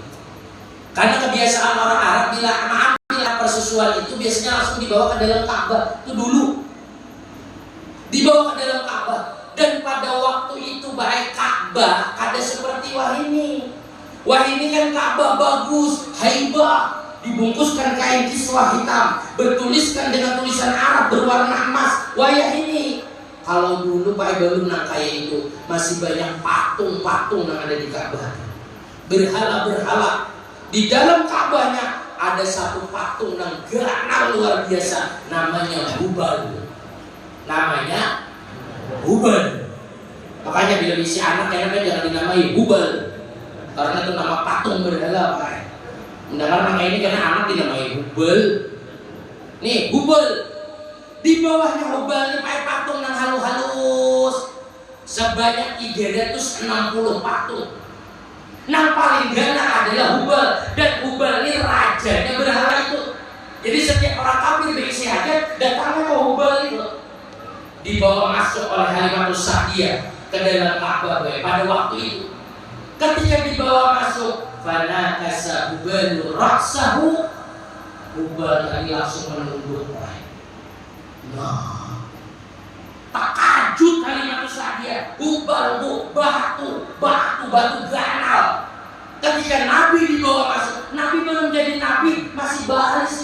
karena kebiasaan orang Arab bila mengambil persusuan itu biasanya langsung dibawa ke dalam Ka'bah. Itu dulu dibawa ke dalam Ka'bah. Dan pada waktu itu baik Ka'bah ada seperti wahini. Wahini kan Ka'bah bagus, haibah, dibungkuskan kain kiswah hitam, bertuliskan dengan tulisan Arab berwarna emas. Wayah ini kalau dulu Pak belum nang kayak itu, masih banyak patung-patung yang ada di Ka'bah. Berhala-berhala. Di dalam Ka'bahnya ada satu patung yang ganal luar biasa, namanya Hubal. Namanya Hubal. Makanya bila isi anak enaknya jangan dinamai Hubal, karena itu nama patung berhala Pak. Mendengar nama ini karena anak dinamai Hubal. Nih Hubal. Di bawahnya Hubal ini pakai patung yang halus-halus sebanyak 360 patung. Yang paling gana adalah Hubal, dan Hubal ini rajanya berhala itu. Jadi setiap orang kafir berisi hajat datangnya ke Hubal itu. Dibawa masuk oleh Halimatus Sa'diyah ke dalam Ka'bah pada waktu itu. Ketika dibawa masuk, fanakasa Hubalu raksahu, Hubal tadi langsung menunduk. Nah, takajud Halimatus Sa'diyah. Hubal bu batu ganal. Ketika Nabi dibawa masuk, Nabi belum jadi Nabi, masih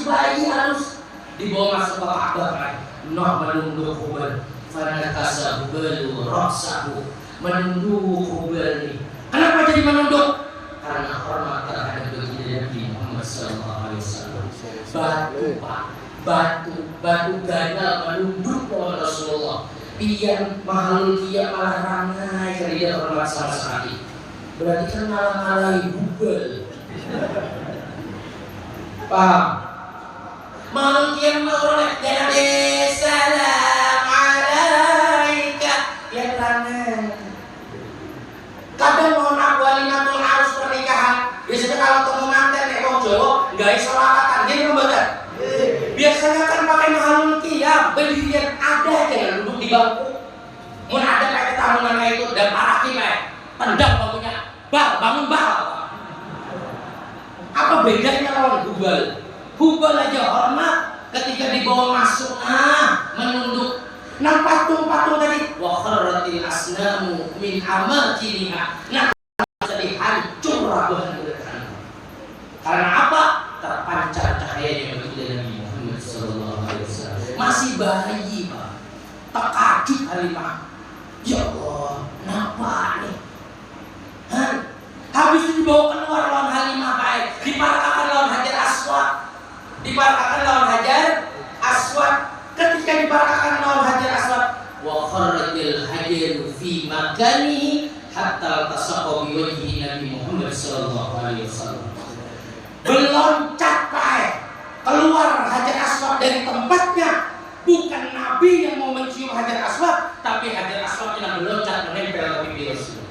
bayi halus, dibawa masuk ke Ka'bah. Nah, menunduk Hubal. Fanakasa Hubalu raksahu, menunduk Hubal ini. Kenapa jadi menunduk? Karena hormat terhadap baginda Nabi Muhammad SAW. Batu Pak, batu ganal menunduk oleh Rasulullah. Pian mahal dia malah rangai karena dia hormat sama sekali. Berarti kan malah-malahi Hubal. Paham? Mahal dia menolak dan salam alaika yang rangai. Kadang mohon aku Halimatul harus pernikahan. Biasanya kalau temu manten nek wong Jawa enggak iso lawatan, dia membaca. Biasanya kan pakai mahalul qiyam, berdirian ada jangan duduk di bangku. Mun ada pakai tamunan itu dan parah ki tendang bangkunya. Bangun bal. Apa bedanya lawan Hubal? Hubal aja hormat ketika dibawa masuk, menunduk. Nah patung-patung tadi wa kharratil asnamu min amakiniha. Nah jadi hancur rabuhan mereka. Karena apa? Terpancar cahayanya bagi Nabi Muhammad sallallahu alaihi wasallam. Masih bayi Pak. Takajud Halimah. Ya Allah, kenapa nih? Habis itu dibawa keluar lawan Halimah Pak. Diparakakan lawan Hajar Aswad. Diparakakan lawan Hajar Aswad. Ketika diparakakan lawan Hajar Aswad, wa kharratil hajar fi makani hatta tasaqa bi wajhi Nabi Muhammad sallallahu alaihi wasallam. Meloncat Pak, keluar Hajar Aswad dari tempatnya. Bukan Nabi yang mau mencium Hajar Aswad, tapi Hajar Aswad yang meloncat menempel ke bibir Rasul.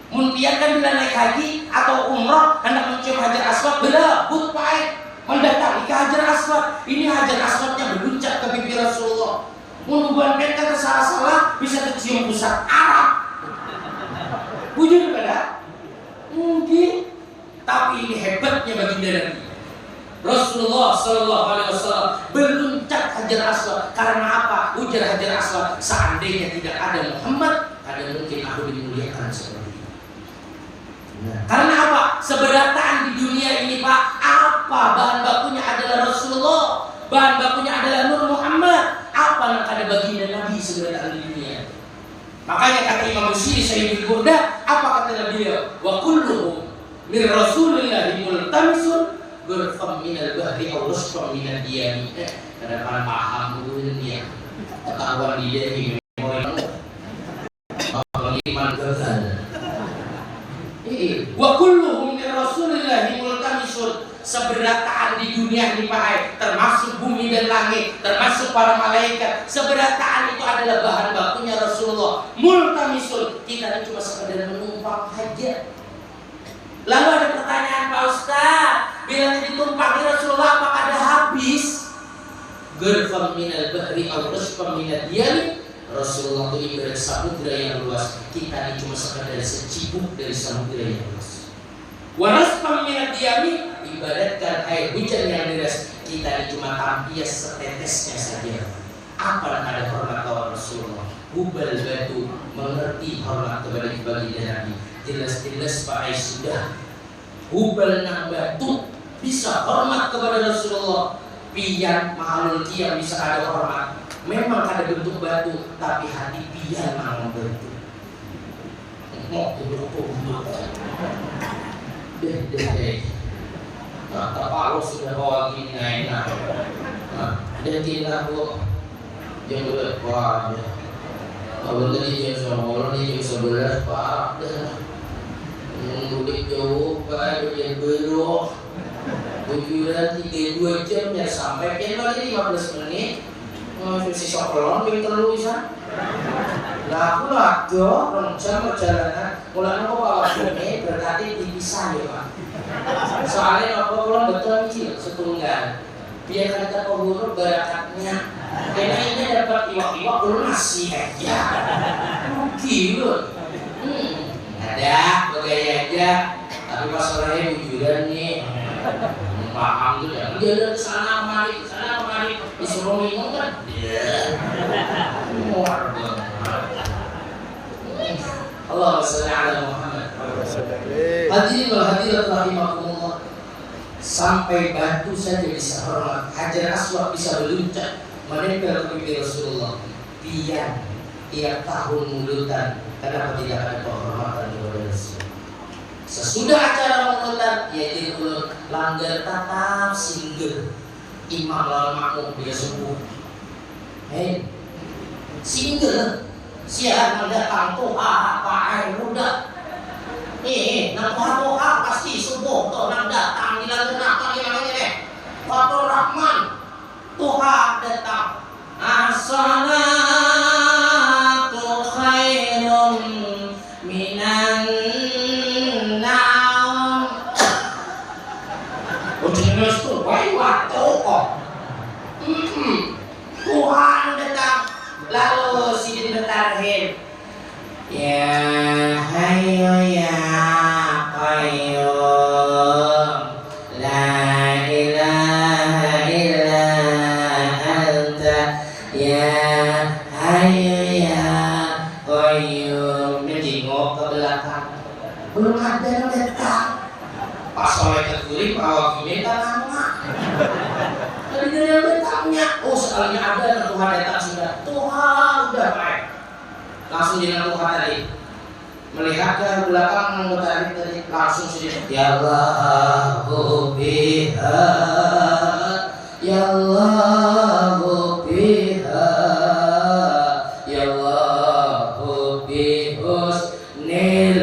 Muntian kan bila naik haji atau umrah hendak mencium Hajar Aswad, berebut Pak, mendatangi ke Hajar Aswad. Ini Hajar Aswadnya berluncat ke bibir Rasulullah. Menungguan kata salah-salah bisa kecium pusat Arab. Bujur kada? Mungkin. Tapi ini hebatnya baginda Nabi Rasulullah Sallallahu Alaihi Wasallam berluncat Hajar Aswad. Karena apa? Ujar Hajar Aswad, seandainya tidak ada Muhammad, ada mungkin aku dimuliakan seperti ini. Karena apa? Seberataan di dunia ini Pak, apa bahan bakunya adalah Rasulullah. bahan bakunya adalah Nur Muhammad. Apa yang ada baginda Nabi sebenarnya di dunia? Makanya kata Imam Busiri Syaikh Burda, apa kata beliau? Wa kulluhum min Rasulillahi multamisun berfam minal bahri aw rusfam minal diyami. Kadang-kadang paham dulu dia. Ketahuan dia ini iman gagal. Wa kulluhum min Rasulillahi multamisun. Seberataan di dunia ini Pak, termasuk bumi dan langit, termasuk para malaikat, seberataan itu adalah bahan bakunya Rasulullah. Multamisun, kita cuma sekedar menumpang saja. Lalu ada pertanyaan, Pak Ustaz, bila ditumpang Rasulullah apakah ada habis? Gerfam minal bahri aw rusfam minal diyami. Rasulullah itu ibarat samudra yang luas, kita ini cuma sekedar secibuk dari samudra yang luas. Warasfam minal diyami, ibaratkan air hujan yang deras, kita ini cuma tampias setetesnya saja. Apa yang ada hormat kepada Rasulullah? Hubal batu mengerti hormat kepada baginda Nabi. Jelas-jelas Pak Ais sudah hubal nang batu bisa hormat kepada Rasulullah. Pian mahalul yang bisa ada hormat. Memang ada bentuk batu, tapi hati pian mau bentuk. Mau bentuk. Deh. Kata Paulus sudah bawa gini enak. Dan tidak bu, yang berdepan. Kalau tadi jam 9 ni jam 11 Pak. Mudik jauh Pak, jam belok. Tujuan 3-2 jam ya sampai kan lagi 15 menit. Masih sokolon yang terlalu bisa. Lah aku lado rencana perjalanan. Mulanya kok bawa ini berarti dipisah ya Pak. Soalnya apa pulang betul kecil setunggal. Biar kita pemburu barakatnya. Karena ini dapat iwak-iwak belum nasi aja. Gila. Ada bergaya aja. Tapi masalahnya bujuran nih. Paham tuh ya. Dia dari sana kemari, disuruh minum kan? Iya. Muar banget. Allahumma shalli ala Muhammad. Hadirin wal hadirat rahimakumullah. Sampai batu saja bisa hormat, Hajar Aswad bisa meluncat menempel ke bibir Rasulullah. Pian tiap tahun mulutan, kenapa tidak ada penghormatan kepada Rasul? Sesudah acara mulutan, yaitu mulut langgar tatap singgir. Imam lalu makmum dia subuh. Singgir. Siapa mendatang Tuhan apa muda? Nang Tuhan pasti subuh tuh nang datang di lalu nakal yang ini. Fatul Rahman Tuhan datang. As-salatu khairun minan naum. Ujian itu baik waktu kok. Tuhan datang. Lalu sidin bertarhim. Ya hayyu ya qayyum la ilaha illa anta ya hayyu ya qayyum. Menjenguk ke belakang. Belum ada yang datang. Pas soleh keturing awak minta nama. Tadi dia datangnya. Oh sekalinya ada Tuhan datang sudah. Tuhan udah baik. Langsung dengan Tuhan tadi melihat ke belakang tadi langsung sini. Ya Allahu biha, ya Allahu biha, ya Allahu bihusnil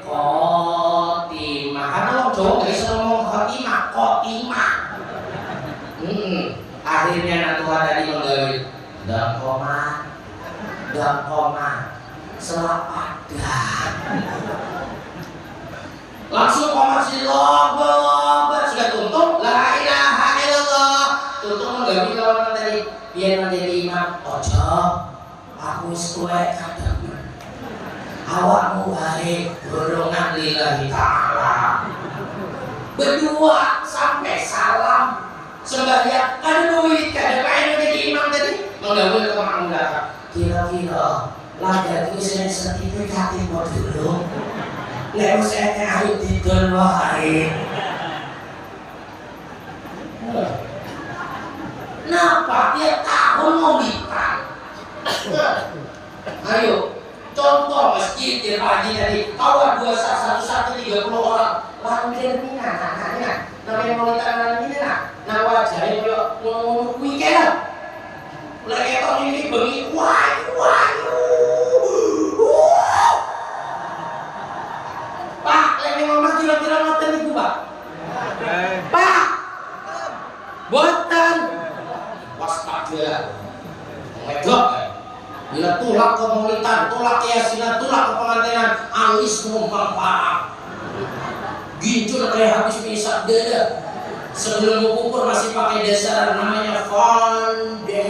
khotimah. Karena orang Jawa nggak bisa ngomong khotimah, khotimah. Akhirnya Tuhan tadi menggawe dan koma selapadan. Langsung koma silobah sudah tutup la ilaha illallah. Tutup menggawe lawan tadi biar menjadi imam. Ojo aku wis tuwek kadang. Awakmu baik golongan lillahi ta'ala. Berdua sampai salam sembahyang ada duit kada pengen jadi imam tadi menggawe ke makmum belakang. Kira-kira laga itu saya sertifikatin mau dulu. Lek saya harus tidur wae. Kenapa? Tiap tahun maulidan. Ayo, contoh masjid di pagi tadi, kawat 2130 orang. Lalu dia anak-anaknya, namanya maulidan anak ini nah wajarnya kalau weekend. Lagi tahun ini bengi, Pak, lagi ngomong kira-kira ngoten niku, Pak. Pak, boten. Waspada. Wedok. Bila tulak ke maulidan, tulak ke yasinan, tulak ke pengantinan, alis numpang parah. Ginjul kayak habis misak dada. Sebelum mengukur masih pakai dasar namanya fonde.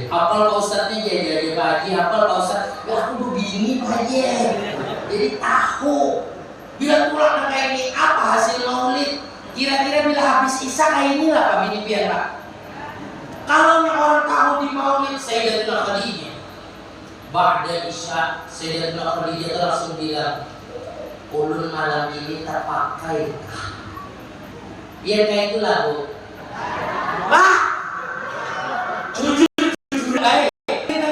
Hafal Pak Ustadz nih dari pagi, hafal Pak Ustadz. Ya aku begini aja. Jadi tahu. Bila pulang kayak ini apa hasil maulid? Kira-kira bila habis isya kayak inilah Pak Bini biar Pak. Kalau orang tahu di maulid Sayyidatina Khadijah, ba'da isya Sayyidatina Khadijah langsung bilang, ulun malam ini terpakai. Biar kayak itulah Bu. Pak, jujur baik.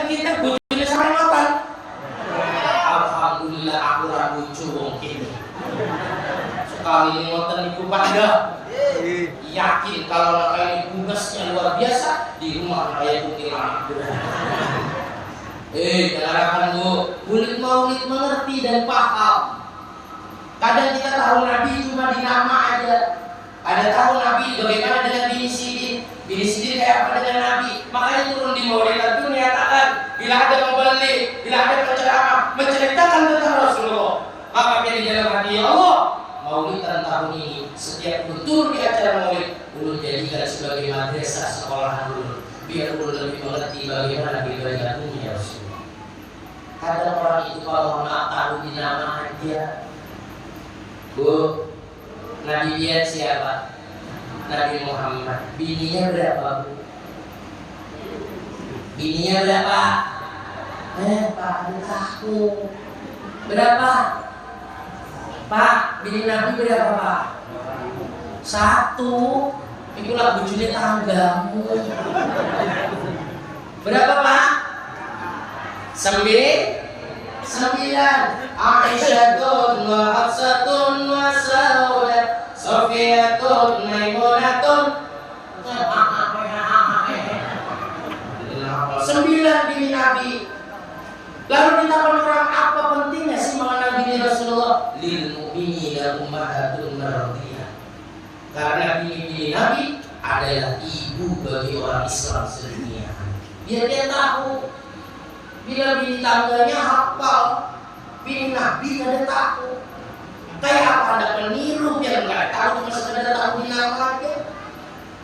Kita bujurnya sama makan. Alhamdulillah aku ragu mungkin. Sekali ngoten niku pada yakin kalau kali tugasnya luar biasa di rumah kayak kuntilanak. Katakan Bu, kulit maulid mengerti dan paham. Kadang kita tahu Nabi cuma di nama aja. Ada tahu Nabi bagaimana dengan bini Sidin. Bini Sidin kayak apa dengan Nabi. Makanya turun di maulid itu menyatakan bila ada membeli, bila ada penceramah menceritakan tentang Rasulullah, maka di dalam hati Allah maulidan tahun ini setiap betul di acara maulid ulun jadikan sebagai madrasah sekolahan dulu biar ulun lebih mengerti bagaimana ibadahnya Rasulullah. Kadang orang itu kalau nggak tahu di nama aja. Bu, Nabi dia siapa? Nabi Muhammad. Bininya berapa Bu? Bininya berapa? Pak, tahu. Berapa? Pak, bini Nabi berapa Pak? 1. Itulah bujurnya tanggamu. Berapa Pak? 9. Aisyatun wa Hafsatun wa Saudah Sofiyatun Maimunatun. 9 bini Nabi. Lalu kita orang apa pentingnya sih mengenal bini Rasulullah? Lil mu'minina ummahatun mardiyah. Karena bini Nabi adalah ibu bagi orang Islam sedunia. Biar dia tahu. Bila bini tangganya hafal, bini Nabi ada tahu. Kayak apa Anda peniru yang nggak tahu cuma sekedar tahu di nama aja.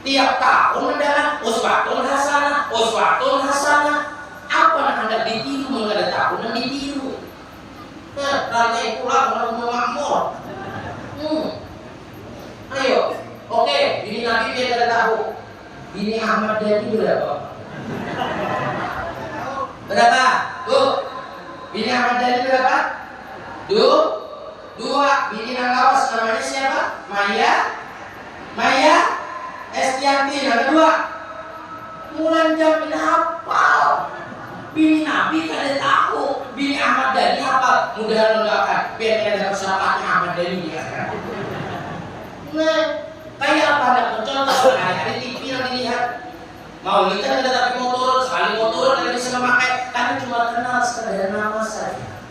Tiap tahun mendarat uswatun hasanah. Apa Anda ditiru mengenai tahun yang ditiru? Rantai pulang orang makmur. Ayo, oke, bini Nabi dia ada tahu. Bini Ahmad Dhani berapa? Berapa? Tuh. Bini Ahmad Dhani berapa? 2. Bini Nanglawas namanya siapa? Maya Estianti. Yang kedua Mulan Jamin hafal. Bini Nabi kada tahu. Bini Ahmad Dhani hafal. Mudah mendoakan biar ada usahaannya Ahmad Dhani ya. Nah, kayak apa ada contoh kayak di TV yang dilihat. Mau kita ada tapi mau turun, sekali mau turun dan bisa memakai, kami cuma kenal sekadar nama saja.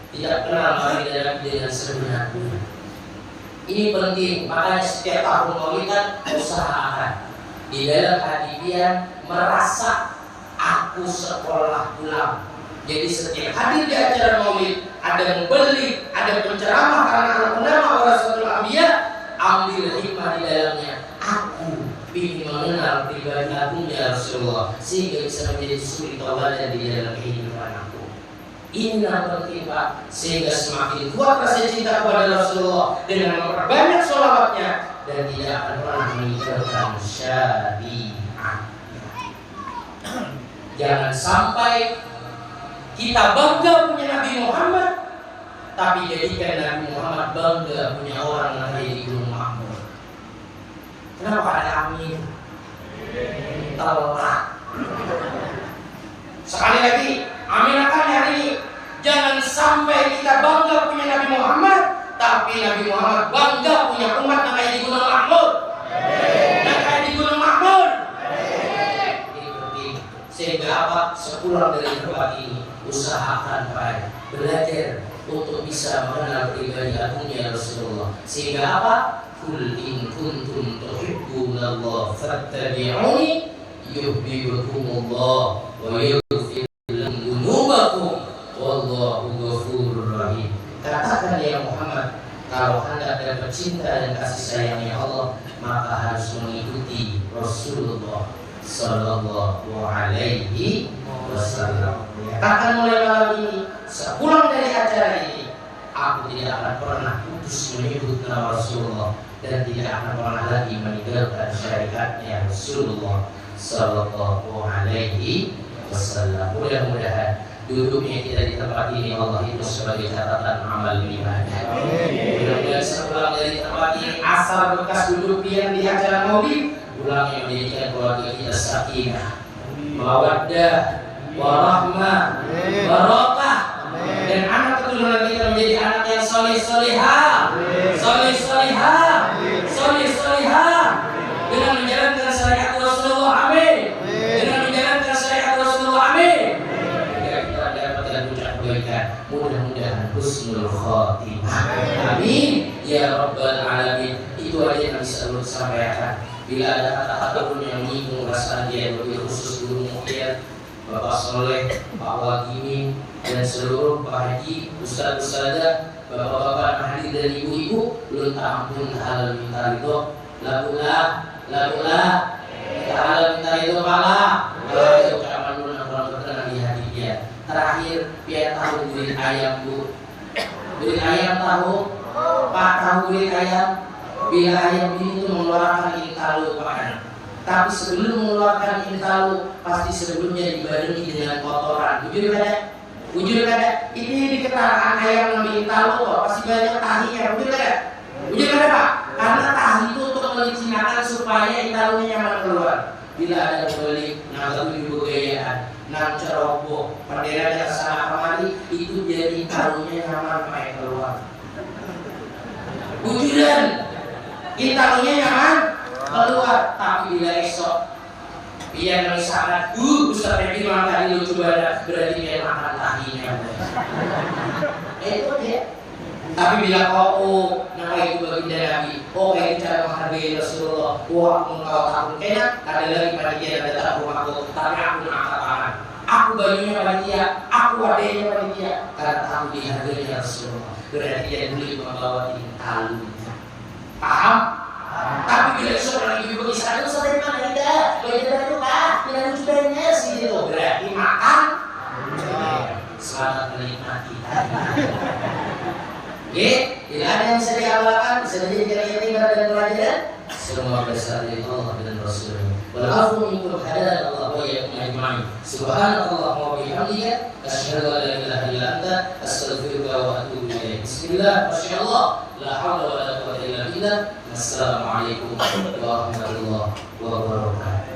Tidak kenal kami dalam dengan sebenarnya. Ini penting, makanya setiap tahun maulidan usahakan di dalam hati dia merasa aku sekolah pulang. Jadi setiap hadir di acara maulid ada membeli, ada penceramah karena nama Rasulul Anbiya, ambil hikmah di dalamnya. Aku ingin mengenal pribadi agungnya Rasulullah sehingga bisa menjadi suri tauladan di dalam kehidupan aku. Ini yang penting Pak, sehingga semakin kuat rasa cinta kepada Rasulullah dengan memperbanyak sholawatnya dan tidak akan pernah meninggalkan syariat. Jangan sampai kita bangga punya Nabi Muhammad, tapi jadikan Nabi Muhammad bangga punya orang yang ada di Gunung Makmur. Kenapa ada amin? Telat. Sekali lagi, aminakan hari ini. Jangan sampai kita bangga punya Nabi Muhammad, tapi Nabi Muhammad bangga punya umat yang kayak di Gunung Mahmud. Yang kayak di Gunung Mahmud. Ini penting. Sehingga apa? Sepulang dari tempat ini, usahakan baik, belajar untuk bisa mengenal pribadi agungnya Rasulullah. Sehingga apa? Qul in kuntum tuhibbunallah fattabi'uni yuhibbukumullah wa yaghfir lakum dzunubakum wallahu ghafurur rahim. Katakan ya Muhammad, kalau Anda dapat cinta dan kasih sayangnya Allah, maka harus mengikuti Rasulullah sallallahu alaihi wasallam. Katakan mulai malam ini, sepulang dari acara ini, aku tidak akan pernah putus menyebut nama Rasulullah dan tidak akan pernah lagi meninggalkan syariatnya Rasulullah sallallahu alaihi wasallam. Mudah-mudahan duduknya kita di tempat ini Allah itu sebagai catatan amal ibadah. Mudah-mudahan sepulang dari tempat ini asal bekas duduk yang di acara maulid, pulang yang menjadikan keluarga kita sakinah, mawaddah, warahmah, barokah, dan anak keturunan kita menjadi anak yang soleh-solehah, soleh-solehah, soleh-solehah, dengan menjalankan syariat Rasulullah. Amin. Dengan menjalankan syariat Rasulullah. Amin. Kita dapatkan ucap kebaikan. Mudah-mudahan husnul khotimah. Amin. Ya Rabbal Alamin. Itu aja yang bisa saya sampaikan. Bila ada kata-kata pun yang menyinggung perasaan dia, lebih khusus Guru Mukhtar, Bapak Soleh, Pak Wagini, dan seluruh Pak Haji, Ustaz-Ustazah, Bapak-bapak hadir dan ibu-ibu, belum ampun halal minta ridho, lagulah, kita halal minta ridho malah, kalau ucapan dulu kurang berkenan di hati dia. Terakhir, biar tahu duit ayam Bu, duit ayam tahu, Pak tahu duit ayam. Bila ayam ini itu mengeluarkan intalu Pak, tapi sebelum mengeluarkan intalu pasti sebelumnya dibarengi dengan kotoran. Jujur kada? Jujur kada? Ini di keterangan ayam namanya intalu kok pasti banyak tahinya. Jujur kada? Jujur kada Pak? Karena tahi itu untuk melicinakan supaya intalunya nyaman keluar. Bila ada pembeli nangkep ibu gayaan, nang ceroboh, pendera yang sana kemari, itu jadi intalunya nyaman pakai keluar. Wujudan, intalunya nyaman keluar, tapi bila esok dia misalkan, Ustaz Febi makan tadi lucu banget, berarti dia makan tahinya. Itu dia. Tapi bila kau nama itu baginda Nabi, kayak cara menghargai Rasulullah, engkau takut kayaknya ada lagi panitia yang datang rumahku, tapi aku angkat tangan. Aku bajunya panitia, aku wadahnya panitia, karena aku dihargai Rasulullah. Berarti dia dulu membawa intalu. Paham? Tapi bila seorang ibu bisa itu sampai mana tidak? Bagaimana itu Pak? Tidak lucunya sih itu. Berarti makan. Selamat menikmati. Oke, tidak ada yang bisa diamalkan, bisa dijadikan ibadah dan pelajaran. Semua berasal dari Allah dan Rasulnya. Walafu minkum hadalan Allah wa iyyakum ajma'in. Subhanallah wa bihamdika, asyhadu an la ilaha illa anta, astaghfiruka wa atubu ilaik. Bismillah, masyaallah, la haula wa la quwwata illa billah. Assalamualaikum warahmatullahi wabarakatuh.